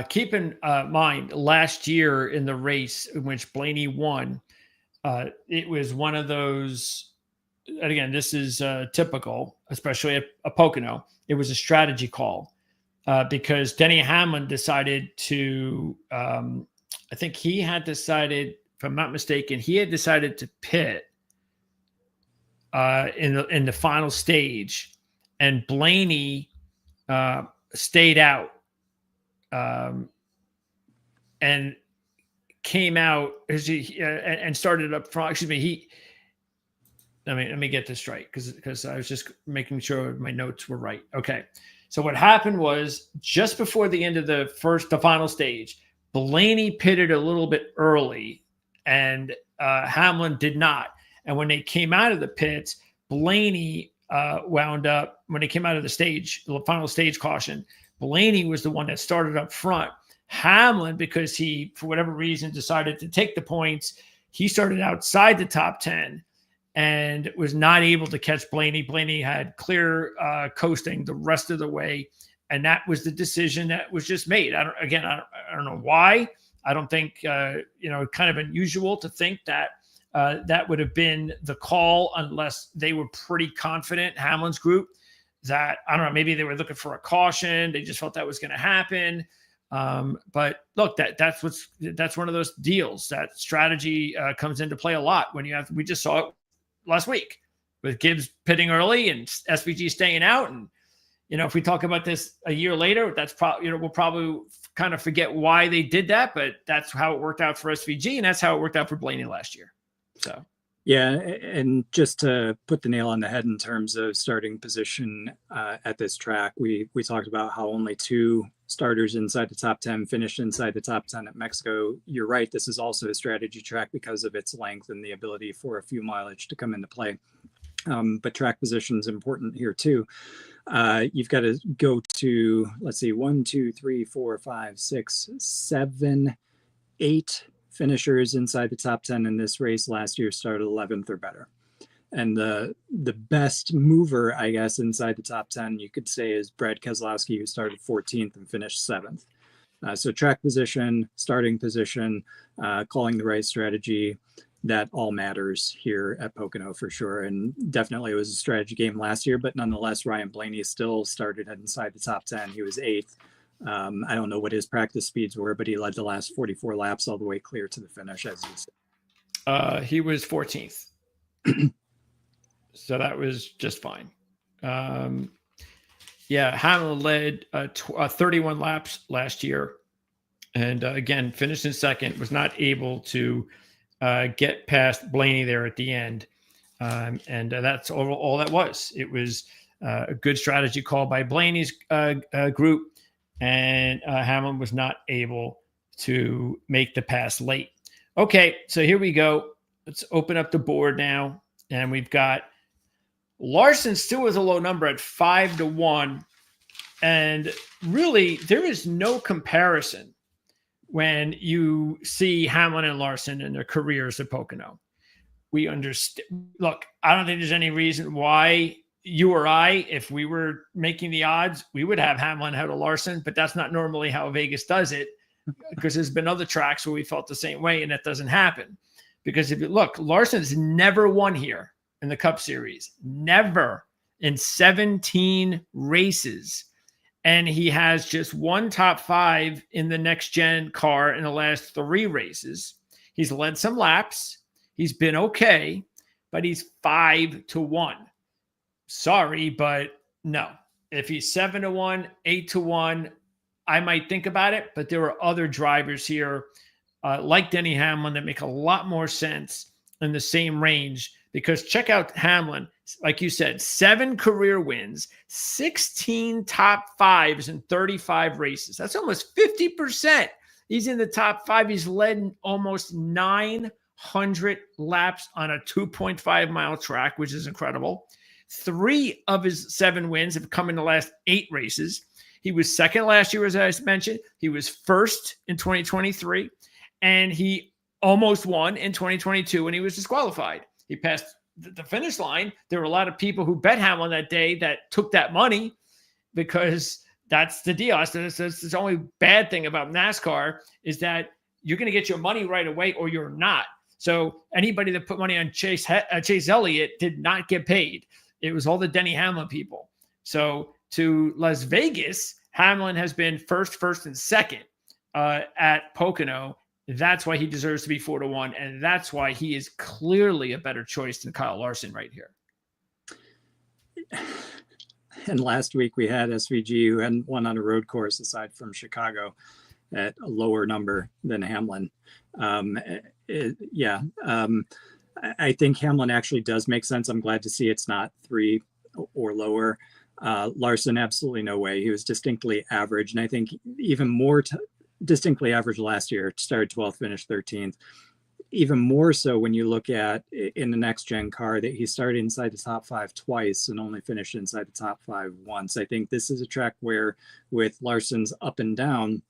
Keep in mind, last year in the race in which Blaney won, it was one of those, and again, this is typical, especially at a Pocono. It was a strategy call because Denny Hamlin decided to, I think he had decided, if I'm not mistaken, he had decided to pit in the final stage, and Blaney stayed out and came out and started up front. Excuse me, let me get this right because I was just making sure my notes were right. Okay, so what happened was just before the end of the final stage, Blaney pitted a little bit early, and Hamlin did not. And when they came out of the pits, Blaney wound up, when they came out of the final stage caution, Blaney was the one that started up front. Hamlin, because he, for whatever reason, decided to take the points, he started outside the top 10 and was not able to catch Blaney. Blaney had clear coasting the rest of the way. And that was the decision that was just made. I don't know why. I don't think, kind of unusual to think that that would have been the call unless they were pretty confident, Hamlin's group, that, I don't know, maybe they were looking for a caution. They just felt that was going to happen. But look, that's one of those deals that strategy comes into play a lot when we just saw it last week with Gibbs pitting early and SVG staying out. And, if we talk about this a year later, that's probably, we'll probably kind of forget why they did that, but that's how it worked out for SVG. And that's how it worked out for Blaney last year. So. Yeah, and just to put the nail on the head in terms of starting position at this track, we talked about how only 2 starters inside the top 10 finished inside the top 10 at Mexico. You're right, this is also a strategy track because of its length and the ability for a few mileage to come into play. But track position is important here too. You've got to go to, let's see, 1, 2, 3, 4, 5, 6, 7, 8 finishers inside the top 10 in this race last year started 11th or better. And the best mover, I guess, inside the top 10, you could say, is Brad Keselowski, who started 14th and finished 7th. So track position, starting position, calling the right strategy, that all matters here at Pocono for sure. And definitely it was a strategy game last year, but nonetheless, Ryan Blaney still started inside the top 10. He was 8th. I don't know what his practice speeds were, but he led the last 44 laps all the way clear to the finish, as you said. He was 14th. So that was just fine. Hamlin led 31 laps last year. And again, finished in second, was not able to get past Blaney there at the end. And that's all that was. It was a good strategy call by Blaney's group. And Hamlin was not able to make the pass late. Okay, so here we go. Let's open up the board now. And we've got Larson still with a low number at 5-1. And really, there is no comparison when you see Hamlin and Larson in their careers at Pocono. We understand. Look, I don't think there's any reason why you or I, if we were making the odds, we would have Hamlin ahead of Larson, but that's not normally how Vegas does it, because there's been other tracks where we felt the same way, and that doesn't happen. Because if you look, Larson's never won here in the Cup Series, never, in 17 races. And he has just 1 top 5 in the NextGen car in the last 3 races. He's led some laps. He's been okay, but he's 5-1. Sorry, but no. If he's 7-1, 8-1, I might think about it, but there are other drivers here like Denny Hamlin that make a lot more sense in the same range, because check out Hamlin. Like you said, 7 career wins, 16 top 5s in 35 races. That's almost 50%. He's in the top 5. He's led almost 900 laps on a 2.5 mile track, which is incredible. 3 of his 7 wins have come in the last 8 races. He was second last year, as I mentioned. He was first in 2023, and he almost won in 2022 when he was disqualified. He passed the finish line. There were a lot of people who bet Hamlin that day that took that money because that's the deal. That's the only bad thing about NASCAR is that you're going to get your money right away or you're not. So anybody that put money on Chase Elliott did not get paid. It was all the Denny Hamlin people. So to Las Vegas, Hamlin has been first, and second at Pocono. That's why he deserves to be 4-1. And that's why he is clearly a better choice than Kyle Larson right here. And last week we had SVG, who hadn't won on a road course aside from Chicago, at a lower number than Hamlin. I think Hamlin actually does make sense. I'm glad to see it's not 3 or lower. Larson, absolutely no way. He was distinctly average. And I think even more distinctly average last year, started 12th, finished 13th. Even more so when you look at in the next gen car that he started inside the top 5 twice and only finished inside the top 5 once. I think this is a track where with Larson's up and down,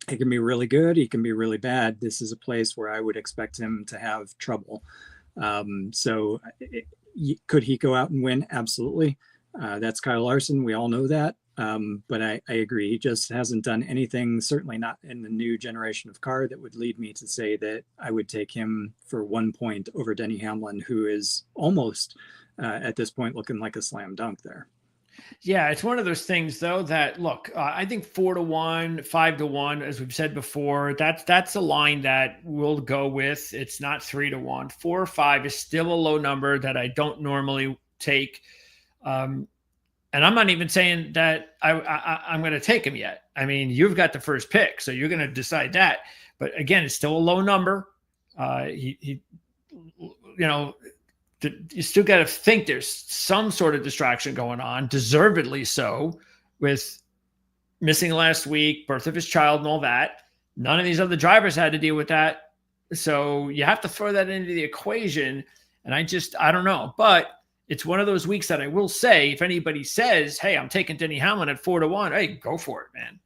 he can be really good. He can be really bad. This is a place where I would expect him to have trouble. Could he go out and win? Absolutely. That's Kyle Larson. We all know that. But I agree. He just hasn't done anything, certainly not in the new generation of car, that would lead me to say that I would take him for 1 point over Denny Hamlin, who is almost at this point looking like a slam dunk there. Yeah, it's one of those things, though, that look, I think 4-1, 5-1, as we've said before, that's a line that we'll go with. It's not 3-1. 4 or 5 is still a low number that I don't normally take. And I'm not even saying that I'm going to take him yet. I mean, you've got the first pick, so you're going to decide that. But again, it's still a low number. You still got to think there's some sort of distraction going on, deservedly so, with missing last week, birth of his child and all that. None of these other drivers had to deal with that. So you have to throw that into the equation. And I don't know. But it's one of those weeks that I will say, if anybody says, hey, I'm taking Denny Hamlin at 4-1, hey, go for it, man.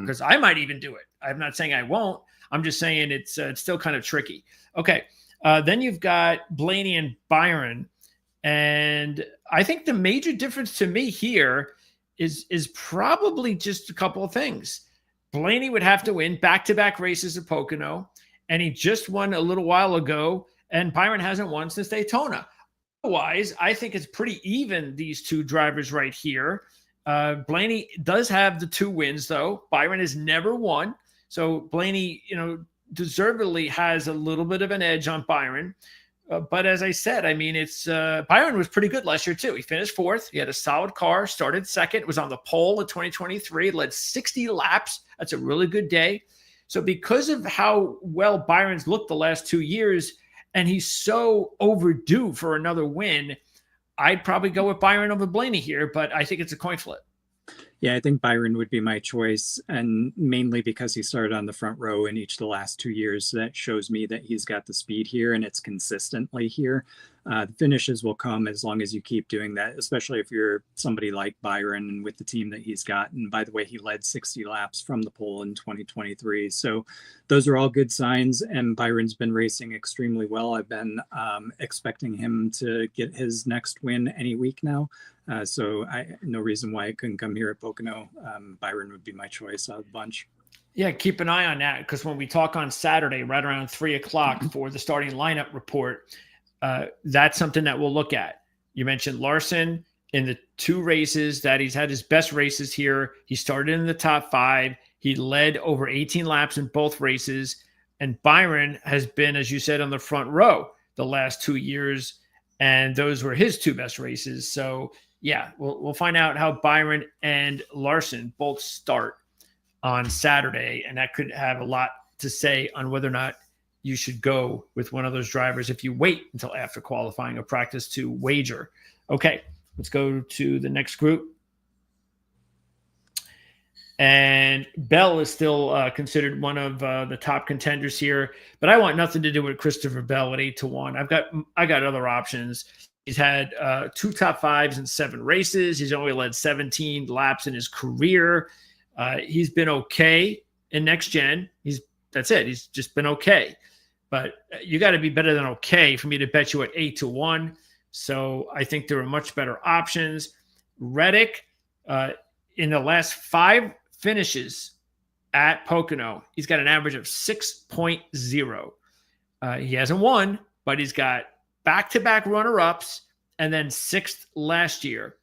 Because I might even do it. I'm not saying I won't. I'm just saying it's still kind of tricky. Okay. Then you've got Blaney and Byron. And I think the major difference to me here is probably just a couple of things. Blaney would have to win back-to-back races at Pocono, and he just won a little while ago, and Byron hasn't won since Daytona. Otherwise, I think it's pretty even, these two drivers right here. Blaney does have the 2 wins, though. Byron has never won. So Blaney, deservedly has a little bit of an edge on Byron. But as I said, I mean, Byron was pretty good last year, too. He finished 4th. He had a solid car, started 2nd, was on the pole in 2023, led 60 laps. That's a really good day. So because of how well Byron's looked the last 2 years, and he's so overdue for another win, I'd probably go with Byron over Blaney here, but I think it's a coin flip. Yeah, I think Byron would be my choice, and mainly because he started on the front row in each of the last 2 years. So that shows me that he's got the speed here, and it's consistently here. The finishes will come as long as you keep doing that, especially if you're somebody like Byron and with the team that he's got. And by the way, he led 60 laps from the pole in 2023. So those are all good signs, and Byron's been racing extremely well. I've been expecting him to get his next win any week now. So no reason why it couldn't come here at Pocono. Byron would be my choice out of the bunch. Yeah, keep an eye on that, because when we talk on Saturday, right around 3:00 for the starting lineup report, that's something that we'll look at. You mentioned Larson in the 2 races that he's had his best races here. He started in the top 5. He led over 18 laps in both races. And Byron has been, as you said, on the front row the last 2 years. And those were his 2 best races. So yeah, we'll find out how Byron and Larson both start on Saturday. And that could have a lot to say on whether or not you should go with one of those drivers if you wait until after qualifying or practice to wager. Okay, let's go to the next group. And Bell is still considered one of the top contenders here, but I want nothing to do with Christopher Bell at 8-1. I got other options. He's had 2 top 5s in 7 races. He's only led 17 laps in his career. He's been okay in NextGen. That's it. He's just been okay. But you got to be better than okay for me to bet you at 8-1. So I think there are much better options. Reddick, in the last 5 finishes at Pocono, he's got an average of 6.0. He hasn't won, but he's got back-to-back runner-ups and then 6th last year.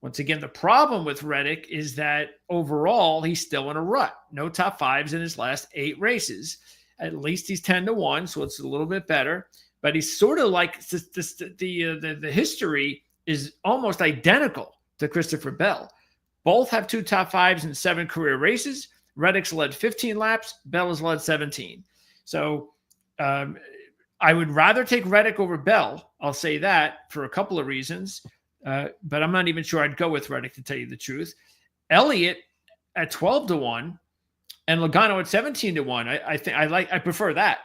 Once again, the problem with Reddick is that overall, he's still in a rut. No top 5s in his last 8 races. At least he's 10-1, so it's a little bit better. But he's sort of like the history is almost identical to Christopher Bell. Both have 2 top 5s in 7 career races. Reddick's led 15 laps. Bell has led 17. So I would rather take Reddick over Bell. I'll say that for a couple of reasons. But I'm not even sure I'd go with Reddick, to tell you the truth. Elliott at 12-1 and Logano at 17-1. I prefer that.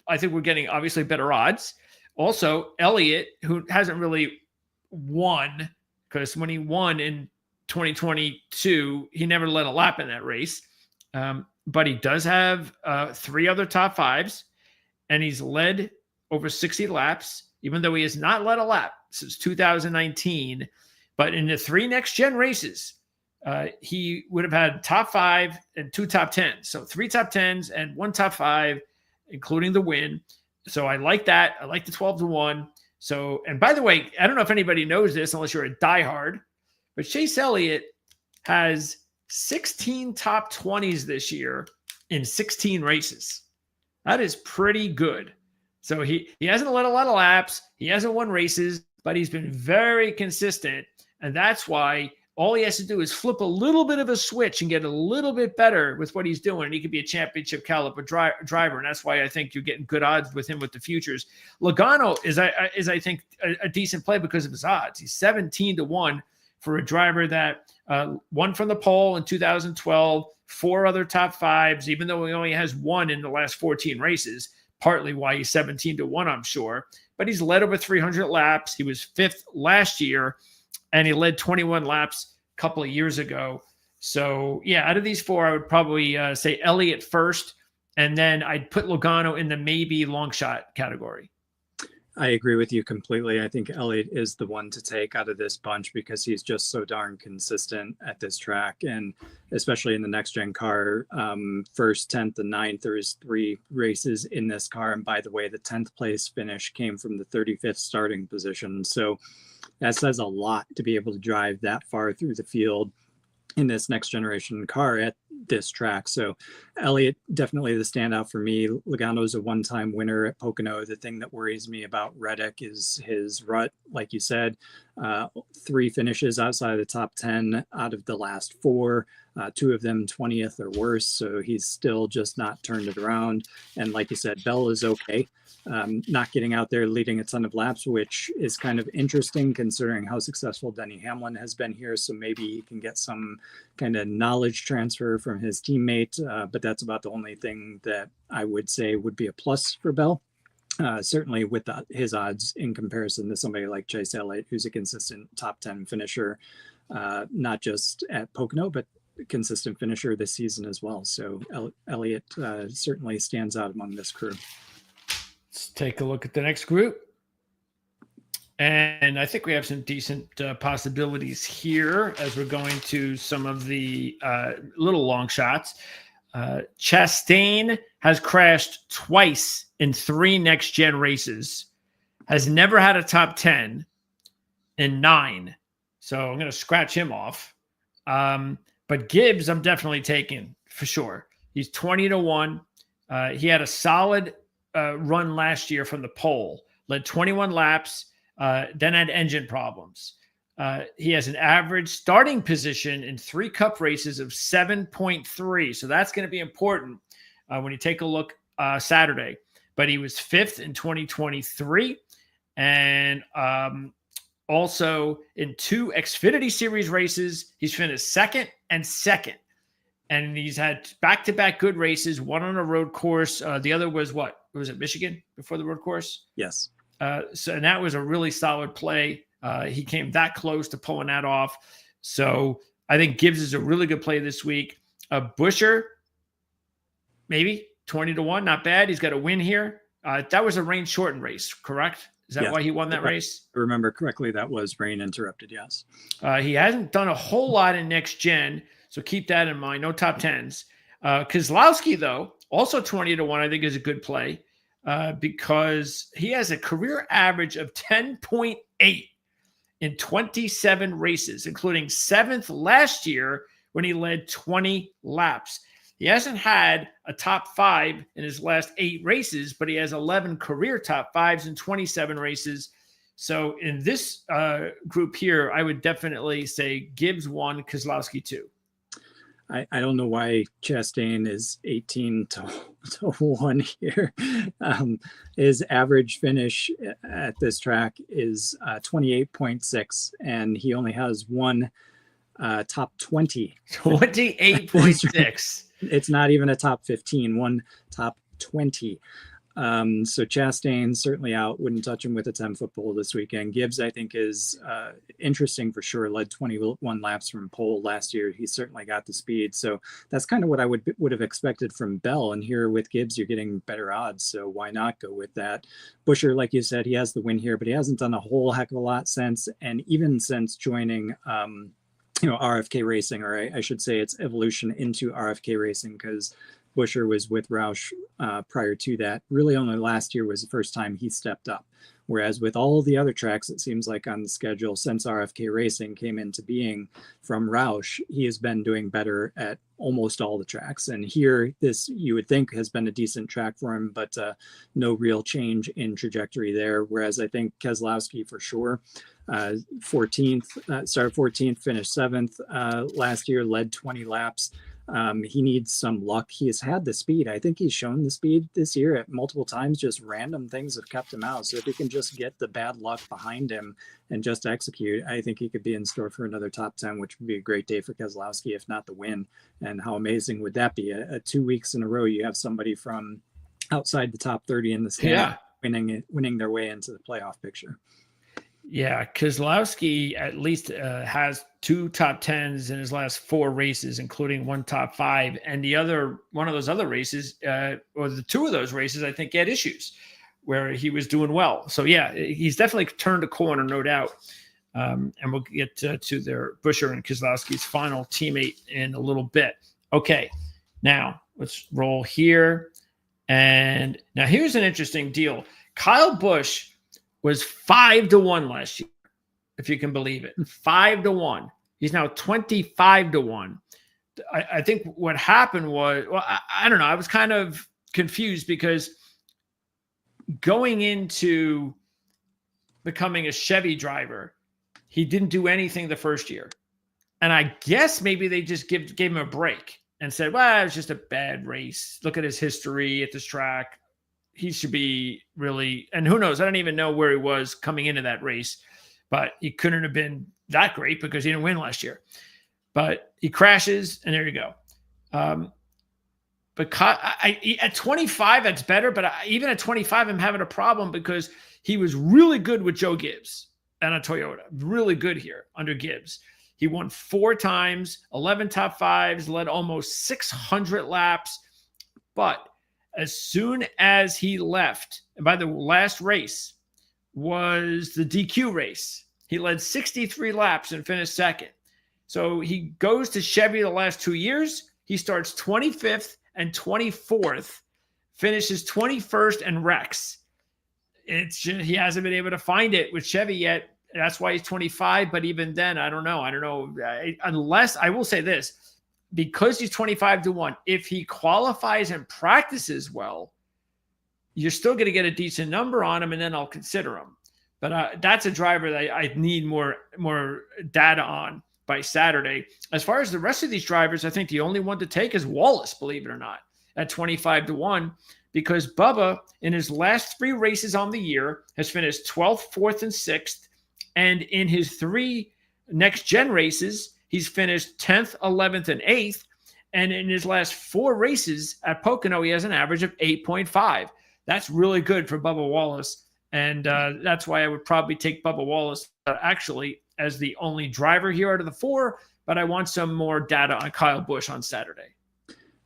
I think we're getting obviously better odds. Also, Elliott, who hasn't really won, because when he won in 2022, he never led a lap in that race. But he does have 3 other top 5s, and he's led over 60 laps, even though he has not led a lap since 2019. But in the 3 NextGen races, he would have had top 5 and 2 top 10s. So 3 top 10s and 1 top 5, including the win. So I like that. I like the 12-1. So, and by the way, I don't know if anybody knows this unless you're a diehard, but Chase Elliott has 16 top 20s this year in 16 races. That is pretty good. So he hasn't led a lot of laps. He hasn't won races, but he's been very consistent. And that's why all he has to do is flip a little bit of a switch and get a little bit better with what he's doing. And he could be a championship caliber driver. And that's why I think you're getting good odds with him with the futures. Logano is I think, a decent play because of his odds. He's 17-1 for a driver that won from the pole in 2012, 4 other top 5s, even though he only has 1 in the last 14 races, partly why he's 17-1, I'm sure. But he's led over 300 laps. He was 5th last year, and he led 21 laps a couple of years ago. So, yeah, out of these 4, I would probably say Elliott first, and then I'd put Logano in the maybe long shot category. I agree with you completely. I think Elliott is the one to take out of this bunch because he's just so darn consistent at this track. And especially in the NextGen car, 1st, 10th, and 9th, there's 3 races in this car. And by the way, the 10th place finish came from the 35th starting position. So that says a lot to be able to drive that far through the field in this next generation car at this track. So Elliott, definitely the standout for me. Logano's a one-time winner at Pocono. The thing that worries me about Reddick is his rut. Like you said, 3 finishes outside of the top 10 out of the last 4, 2 of them 20th or worse. So he's still just not turned it around. And like you said, Bell is okay. Not getting out there leading a ton of laps, which is kind of interesting considering how successful Denny Hamlin has been here. So maybe he can get some kind of knowledge transfer from his teammate. But that's about the only thing that I would say would be a plus for Bell. Certainly with his odds in comparison to somebody like Chase Elliott, who's a consistent top 10 finisher, not just at Pocono, but consistent finisher this season as well. So Elliott certainly stands out among this crew. Let's take a look at the next group. And I think we have some decent possibilities here as we're going to some of the little long shots. Chastain has crashed twice in 3 NextGen races, has never had a top 10 in 9. So I'm going to scratch him off. But Gibbs, I'm definitely taking for sure. He's 20-1. He had a solid run last year from the pole, led 21 laps, then had engine problems. He has an average starting position in 3 cup races of 7.3. So that's going to be important when you take a look Saturday. But he was 5th in 2023. And also in 2 Xfinity Series races, he's finished 2nd and 2nd. And he's had back-to-back good races, one on a road course. The other was what? Was it Michigan before the road course? Yes. And that was a really solid play. He came that close to pulling that off. So I think Gibbs is a really good play this week. Busher, maybe 20-1, not bad. He's got a win here. That was a rain shortened race, correct? Is that Yes. why he won that race? I remember correctly, that was rain interrupted, yes. He hasn't done a whole lot in next gen, so keep that in mind. No top 10s. Keselowski, though, also 20-1, I think is a good play because he has a career average of 10.8 in 27 races, including 7th last year when he led 20 laps. He hasn't had a top 5 in his last 8 races, but he has 11 career top 5s in 27 races. So in this group here, I would definitely say Gibbs 1, Keselowski 2. I don't know why Chastain is 18-1 here. His average finish at this track is 28.6, and he only has one top 20. 28.6. It's not even a top 15, one top 20. So Chastain certainly out. Wouldn't touch him with a 10-foot pole this weekend. Gibbs, I think, is interesting for sure. Led 21 laps from pole last year. He certainly got the speed. So that's kind of what I would have expected from Bell. And here with Gibbs, you're getting better odds. So why not go with that? Busher, like you said, he has the win here, but he hasn't done a whole heck of a lot since. And even since joining, RFK Racing, or I should say its evolution into RFK Racing, because Busher was with Roush prior to that. Really only last year was the first time he stepped up. Whereas with all the other tracks, it seems like on the schedule since RFK Racing came into being from Roush, he has been doing better at almost all the tracks. And here, this you would think has been a decent track for him, but no real change in trajectory there. Whereas I think Keselowski for sure, 14th, started 14th, finished 7th last year, led 20 laps. He needs some luck. He has had the speed. I think he's shown the speed this year at multiple times. Just random things have kept him out. So if he can just get the bad luck behind him and just execute, I think he could be in store for another top 10, which would be a great day for Keselowski, if not the win. And how amazing would that be? 2 weeks in a row, you have somebody from outside the top 30 in the stand winning their way into the playoff picture. Yeah, Keselowski at least has 2 top 10s in his last 4 races, including 1 top 5. And one of those other races, or the 2 of those races, I think had issues where he was doing well. So yeah, he's definitely turned a corner, no doubt. And we'll get to their Busher and Keselowski's final teammate in a little bit. Okay, now let's roll here. And now here's an interesting deal. Kyle Busch was 5-1 last year, if you can believe it. 5-1. He's now 25-1. I think what happened was, well, I don't know. I was kind of confused because going into becoming a Chevy driver, he didn't do anything the first year. And I guess maybe they just gave him a break and said, well, it was just a bad race. Look at his history at this track. He should be really, and who knows? I don't even know where he was coming into that race, but he couldn't have been that great because he didn't win last year. But he crashes, and there you go. But at 25, that's better. But even at 25, I'm having a problem because he was really good with Joe Gibbs and a Toyota. Really good here under Gibbs. He won 4 times, 11 top 5s, led almost 600 laps. But as soon as he left, and by the last race was the DQ race, he led 63 laps and finished 2nd. So he goes to Chevy the last 2 years. He starts 25th and 24th, finishes 21st and wrecks. He hasn't been able to find it with Chevy yet. That's why he's 25. But even then, I don't know. Unless I will say this. Because he's 25-1, if he qualifies and practices well, you're still going to get a decent number on him, and then I'll consider him. But that's a driver that I need more data on by Saturday. As far as the rest of these drivers, I think the only one to take is Wallace, believe it or not, at 25-1, because Bubba, in his last 3 races on the year, has finished 12th, 4th, and 6th. And in his 3 next-gen races, he's finished 10th, 11th, and 8th. And in his last 4 races at Pocono, he has an average of 8.5. That's really good for Bubba Wallace. And that's why I would probably take Bubba Wallace actually as the only driver here out of the 4. but I want some more data on Kyle Busch on Saturday.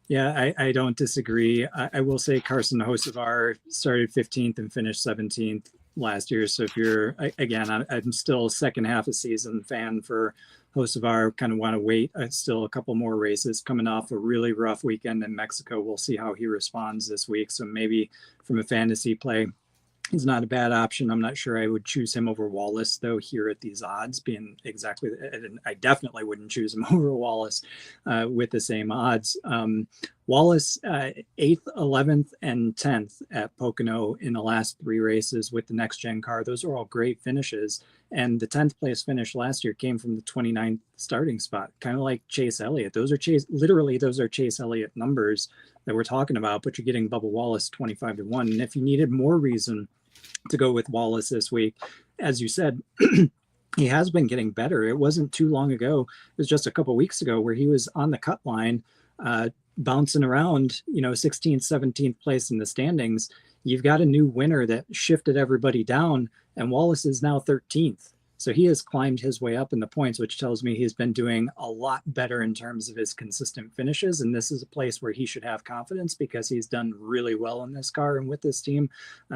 Yeah, I don't disagree. I will say Carson Hocevar started 15th and finished 17th last year. So if you're, again, I'm still a second half of season fan for Hocevar, kind of want to wait. Still a couple more races coming off a really rough weekend in Mexico. We'll see how he responds this week. So maybe from a fantasy play, he's not a bad option. I'm not sure I would choose him over Wallace, though, here at these odds, being exactly, and I definitely wouldn't choose him over Wallace with the same odds. Wallace, 8th, 11th, and 10th at Pocono in the last 3 races with the NextGen car. Those are all great finishes. And the 10th place finish last year came from the 29th starting spot, kind of like Chase Elliott. Those are Chase Elliott numbers that we're talking about, but you're getting Bubba Wallace 25-1. And if you needed more reason to go with Wallace this week, as you said, he has been getting better. It wasn't too long ago. It was just a couple weeks ago where he was on the cut line, bouncing around, 16th, 17th place in the standings. You've got a new winner that shifted everybody down, and Wallace is now 13th. So he has climbed his way up in the points, which tells me he's been doing a lot better in terms of his consistent finishes. And this is a place where he should have confidence because he's done really well in this car and with this team.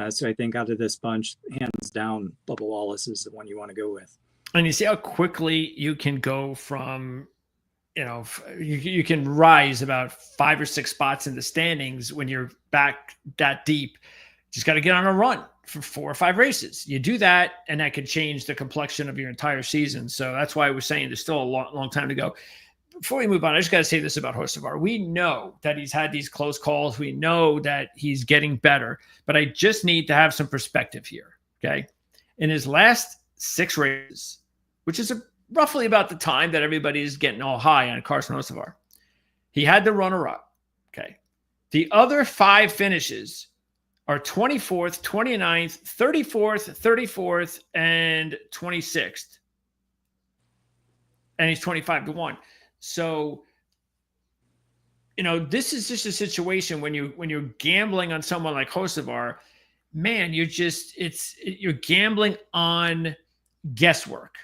So I think out of this bunch, hands down, Bubba Wallace is the one you want to go with. And you see how quickly you can go from, you can rise about 5 or 6 spots in the standings when you're back that deep. Just got to get on a run for 4 or 5 races. You do that, and that could change the complexion of your entire season. So that's why I was saying there's still a long time to go. Before we move on, I just got to say this about Hocevar. We know that he's had these close calls. We know that he's getting better, but I just need to have some perspective here, okay? In his last 6 races, which is roughly about the time that everybody is getting all high on Carson Hocevar, he had the runner-up, okay? The other 5 finishes are 24th, 29th, 34th, 34th, and 26th. And he's 25-1. So, this is just a situation when you're gambling on someone like Hocevar, man, you're gambling on guesswork.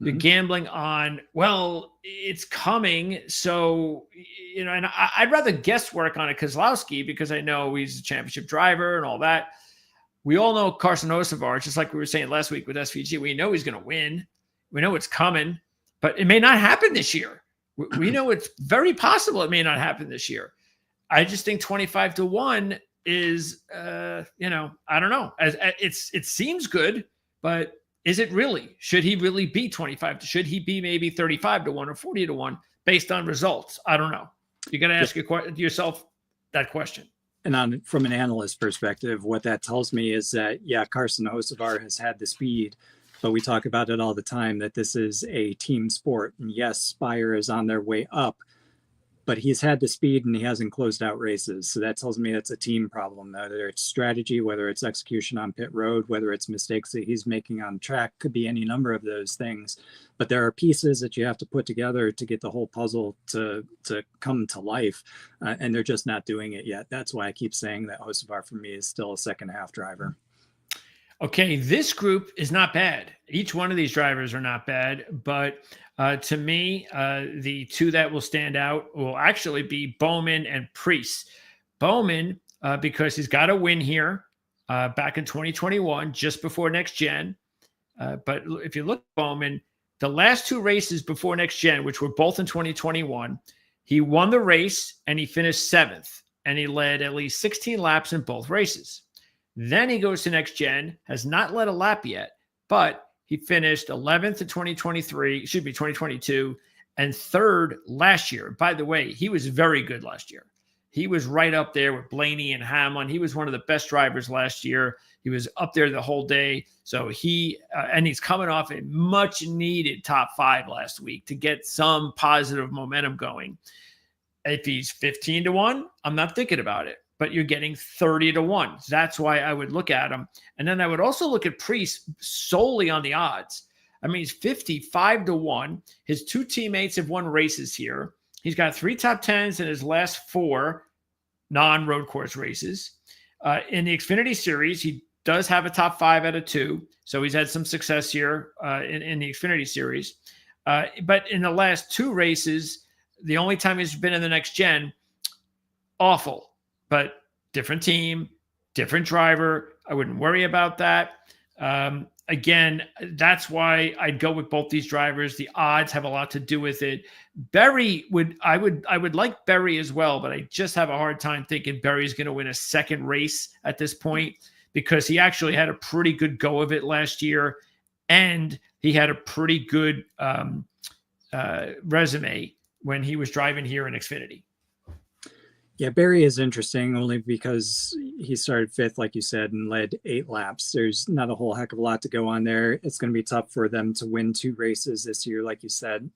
You're gambling on, well, it's coming. So, and I'd rather guesswork on a Keselowski because I know he's a championship driver and all that. We all know Carson Hocevar, just like we were saying last week with SVG. We know he's going to win. We know it's coming, but it may not happen this year. We know it's very possible it may not happen this year. I just think 25-1 is, I don't know. It seems good, but is it really? Should he really be 25? Should he be maybe 35-1 or 40-1 based on results? I don't know. You got to ask yourself that question. And from an analyst perspective, what that tells me is that, Carson Hocevar has had the speed, but we talk about it all the time that this is a team sport. And yes, Spire is on their way up, but he's had the speed and he hasn't closed out races. So that tells me it's a team problem, whether it's strategy, whether it's execution on pit road, whether it's mistakes that he's making on track, could be any number of those things. But there are pieces that you have to put together to get the whole puzzle to come to life. And they're just not doing it yet. That's why I keep saying that Hocevar for me is still a second half driver. Okay, this group is not bad. Each one of these drivers are not bad, but to me, the 2 that will stand out will actually be Bowman and Preece. Bowman, because he's got a win here back in 2021, just before NextGen. But if you look at Bowman, the last 2 races before NextGen, which were both in 2021, he won the race and he finished 7th, and he led at least 16 laps in both races. Then he goes to NextGen, has not led a lap yet, but he finished 11th in 2022, and 3rd last year. By the way, he was very good last year. He was right up there with Blaney and Hamlin. He was one of the best drivers last year. He was up there the whole day. So he's coming off a much needed top 5 last week to get some positive momentum going. If he's 15-1, I'm not thinking about it. But you're getting 30-1. That's why I would look at him. And then I would also look at Preece solely on the odds. I mean, he's 55-1. His 2 teammates have won races here. He's got 3 top 10s in his last 4 non-road course races. In the Xfinity Series, he does have a top 5 out of 2. So he's had some success here in the Xfinity Series. But in the last 2 races, the only time he's been in the next gen, awful, but different team, different driver. I wouldn't worry about that. Again, that's why I'd go with both these drivers. The odds have a lot to do with it. I would like Berry as well, but I just have a hard time thinking Berry's going to win a second race at this point, because he actually had a pretty good go of it last year, and he had a pretty good resume when he was driving here in Xfinity. Yeah, Barry is interesting only because he started 5th, like you said, and led 8 laps. There's not a whole heck of a lot to go on there. It's going to be tough for them to win 2 races this year, like you said.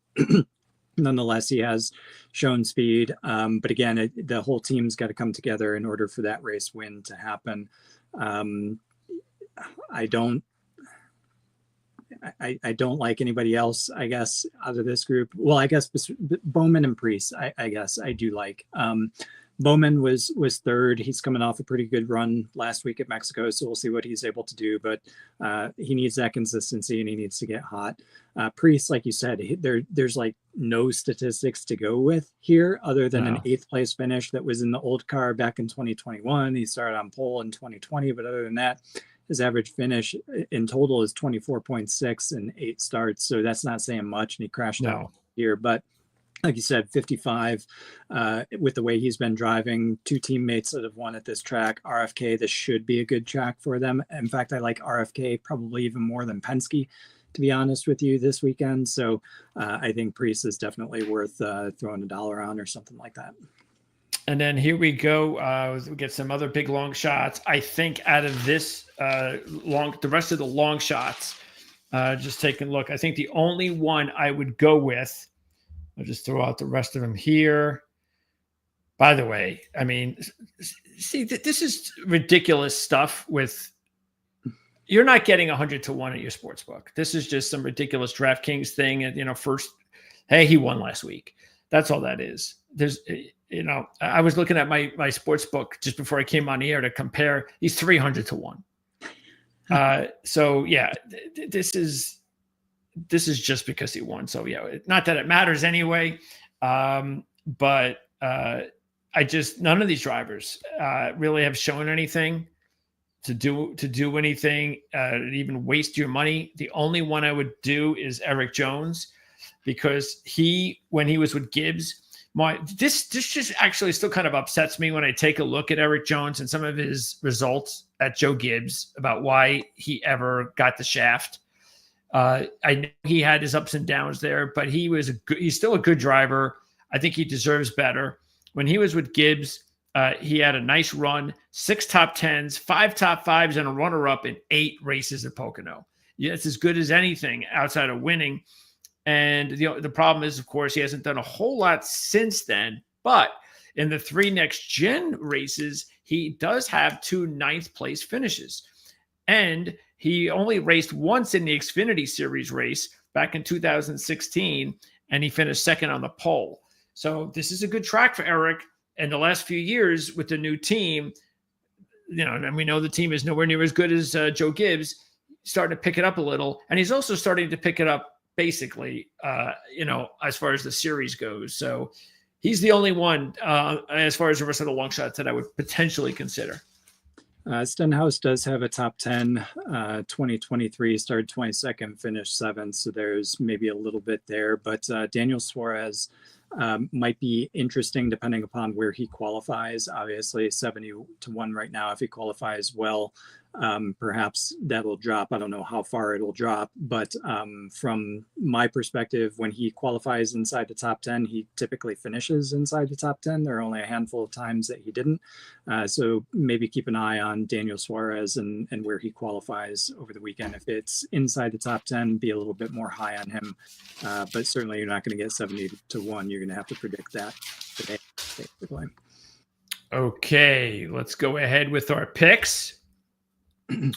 Nonetheless, he has shown speed. But again, the whole team's got to come together in order for that race win to happen. I don't like anybody else, I guess, out of this group. Well, I guess Bowman and Priest, I guess I do like. Bowman was 3rd. He's coming off a pretty good run last week at Mexico, so we'll see what he's able to do. But he needs that consistency, and he needs to get hot. Priest, like you said, there's like no statistics to go with here other than an 8th place finish that was in the old car back in 2021. He started on pole in 2020, but other than that, his average finish in total is 24.6 and 8 starts. So that's not saying much. And he crashed out here, but like you said, 55 with the way he's been driving, 2 teammates that have won at this track. RFK, this should be a good track for them. In fact, I like RFK probably even more than Penske, to be honest with you, this weekend. So I think Priest is definitely worth throwing $1 on or something like that. And then here we go. We get some other big long shots. I think out of this the rest of the long shots, just taking a look, I think the only one I would go with, I'll just throw out the rest of them here. By the way, I mean, see, this is ridiculous stuff with, you're not getting 100 to 1 at your sports book. This is just some ridiculous DraftKings thing. And, first, hey, he won last week. That's all that is. There's, I was looking at my sports book just before I came on the air to compare. He's 300 to 1. So yeah, this is just because he won. So yeah, not that it matters anyway. But none of these drivers really have shown anything to do anything, even waste your money. The only one I would do is Eric Jones, because when he was with Gibbs, this just actually still kind of upsets me when I take a look at Eric Jones and some of his results at Joe Gibbs about why he ever got the shaft. I know he had his ups and downs there, but he's still a good driver. I think he deserves better. When he was with Gibbs, he had a nice run, 6 top 10s, 5 top 5s, and a runner-up in 8 races at Pocono. Yeah, it's as good as anything outside of winning. And the problem is, of course, he hasn't done a whole lot since then. But in the 3 NextGen races, he does have 2 9th place finishes. And he only raced once in the Xfinity Series race back in 2016, and he finished 2nd on the pole. So this is a good track for Eric. And the last few years with the new team, and we know the team is nowhere near as good as Joe Gibbs, starting to pick it up a little. And he's also starting to pick it up basically, as far as the series goes. So he's the only one as far as the rest of the long shots that I would potentially consider. Stenhouse does have a top 10, 2023, started 22nd, finished 7th. So there's maybe a little bit there, but Daniel Suarez might be interesting depending upon where he qualifies. Obviously 70 to 1 right now. If he qualifies well, perhaps that'll drop. I don't know how far it'll drop, but from my perspective, when he qualifies inside the top 10, he typically finishes inside the top 10. There are only a handful of times that he didn't. So maybe keep an eye on Daniel Suarez and where he qualifies over the weekend. If it's inside the top 10, be a little bit more high on him. But certainly you're not going to get 70 to 1. You're going to have to predict that today, basically. Okay, let's go ahead with our picks. And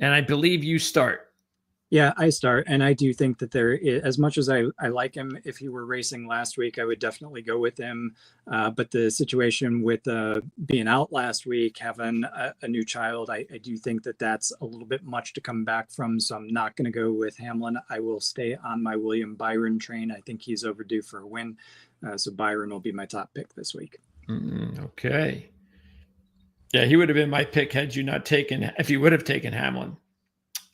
I believe you start. Yeah, I start, and I do think that as much as I like him, if he were racing last week, I would definitely go with him. But the situation with being out last week, having a new child, I do think that that's a little bit much to come back from. So I'm not going to go with Hamlin. I will stay on my William Byron train. I think he's overdue for a win. So Byron will be my top pick this week. Okay. Yeah, he would have been my pick had you not taken, if you would have taken Hamlin.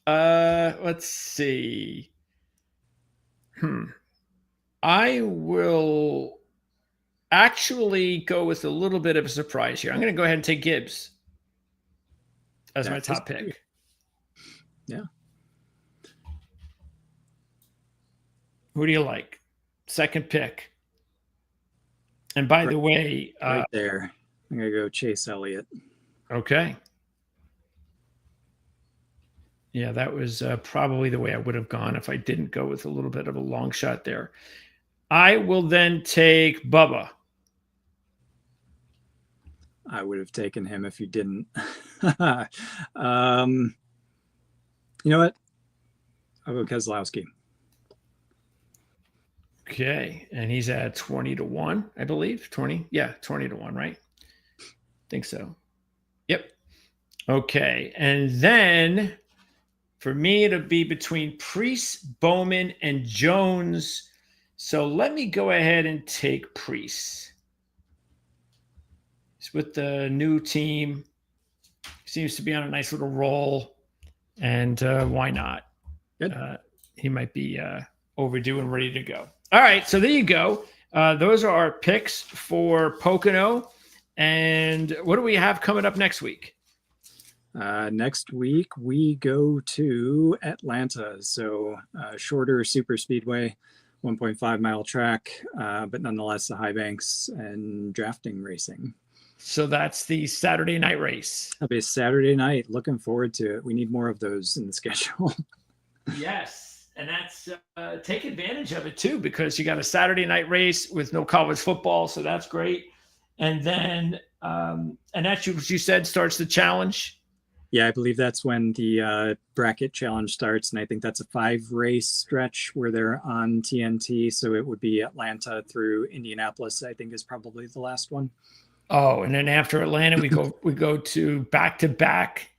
Let's see. I will actually go with a little bit of a surprise here. I'm going to go ahead and take Gibbs as my top pick. Yeah. Who do you like? Second pick. And by the way, right there, I'm going to go Chase Elliott. Okay. Yeah, that was probably the way I would have gone if I didn't go with a little bit of a long shot there. I will then take Bubba. I would have taken him if you didn't. You know what? I'll go Keselowski. Okay. And he's at 20-1, I believe. 20. Yeah, 20-1, right? I think so. Yep. Okay. And then for me, it'll be between Priest, Bowman, and Jones. So let me go ahead and take Priest. He's with the new team. Seems to be on a nice little roll. And why not? Good. He might be overdue and ready to go. All right. So there you go. Those are our picks for Pocono. And what do we have coming up next week? Next week, we go to Atlanta. So shorter super speedway, 1.5 mile track, but nonetheless the high banks and drafting racing. So that's the Saturday night race. It'll be Saturday night. Looking forward to it. We need more of those in the schedule. Yes. And that's take advantage of it too, because you got a Saturday night race with no college football. So that's great. And then, and that's what you said starts the challenge. Yeah, I believe that's when the bracket challenge starts. And I think that's a 5-race stretch where they're on TNT. So it would be Atlanta through Indianapolis, I think is probably the last one. Oh, and then after Atlanta, we go to back.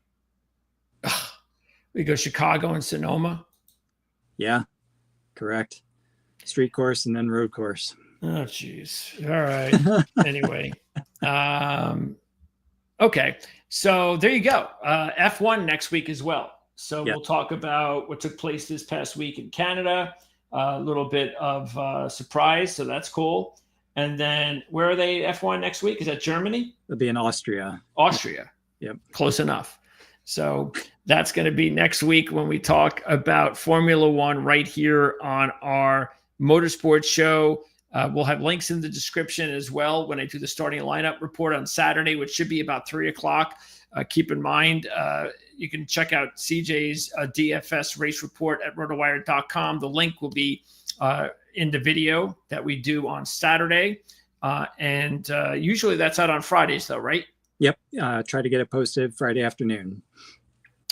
We go Chicago and Sonoma. Yeah, correct. Street course and then road course. Oh, geez. All right. Anyway. Okay. So there you go. F1 next week as well. So We'll talk about what took place this past week in Canada, a little bit of surprise. So that's cool. And then where are they F1 next week? Is that Germany? It'll be in Austria. Austria. Yep. Close enough. So that's going to be next week when we talk about Formula One right here on our Motorsports Show. We'll have links in the description as well when I do the starting lineup report on Saturday, which should be about 3:00. Keep in mind, you can check out CJ's DFS race report at rotowire.com. The link will be in the video that we do on Saturday. And usually that's out on Fridays though, right? Yep. Try to get it posted Friday afternoon.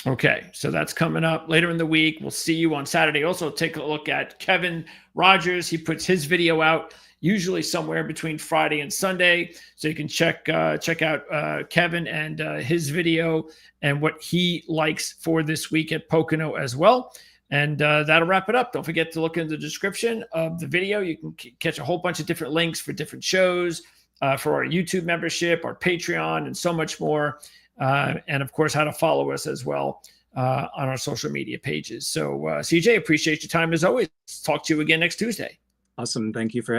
Okay. So that's coming up later in the week. We'll see you on Saturday. Also take a look at Kevin Rogers. He puts his video out usually somewhere between Friday and Sunday. So you can check out Kevin and his video and what he likes for this week at Pocono as well. And that'll wrap it up. Don't forget to look in the description of the video. You can catch a whole bunch of different links for different shows, for our YouTube membership, our Patreon, and so much more. And of course, how to follow us as well on our social media pages. So CJ, appreciate your time as always. Talk to you again next Tuesday. Awesome. Thank you for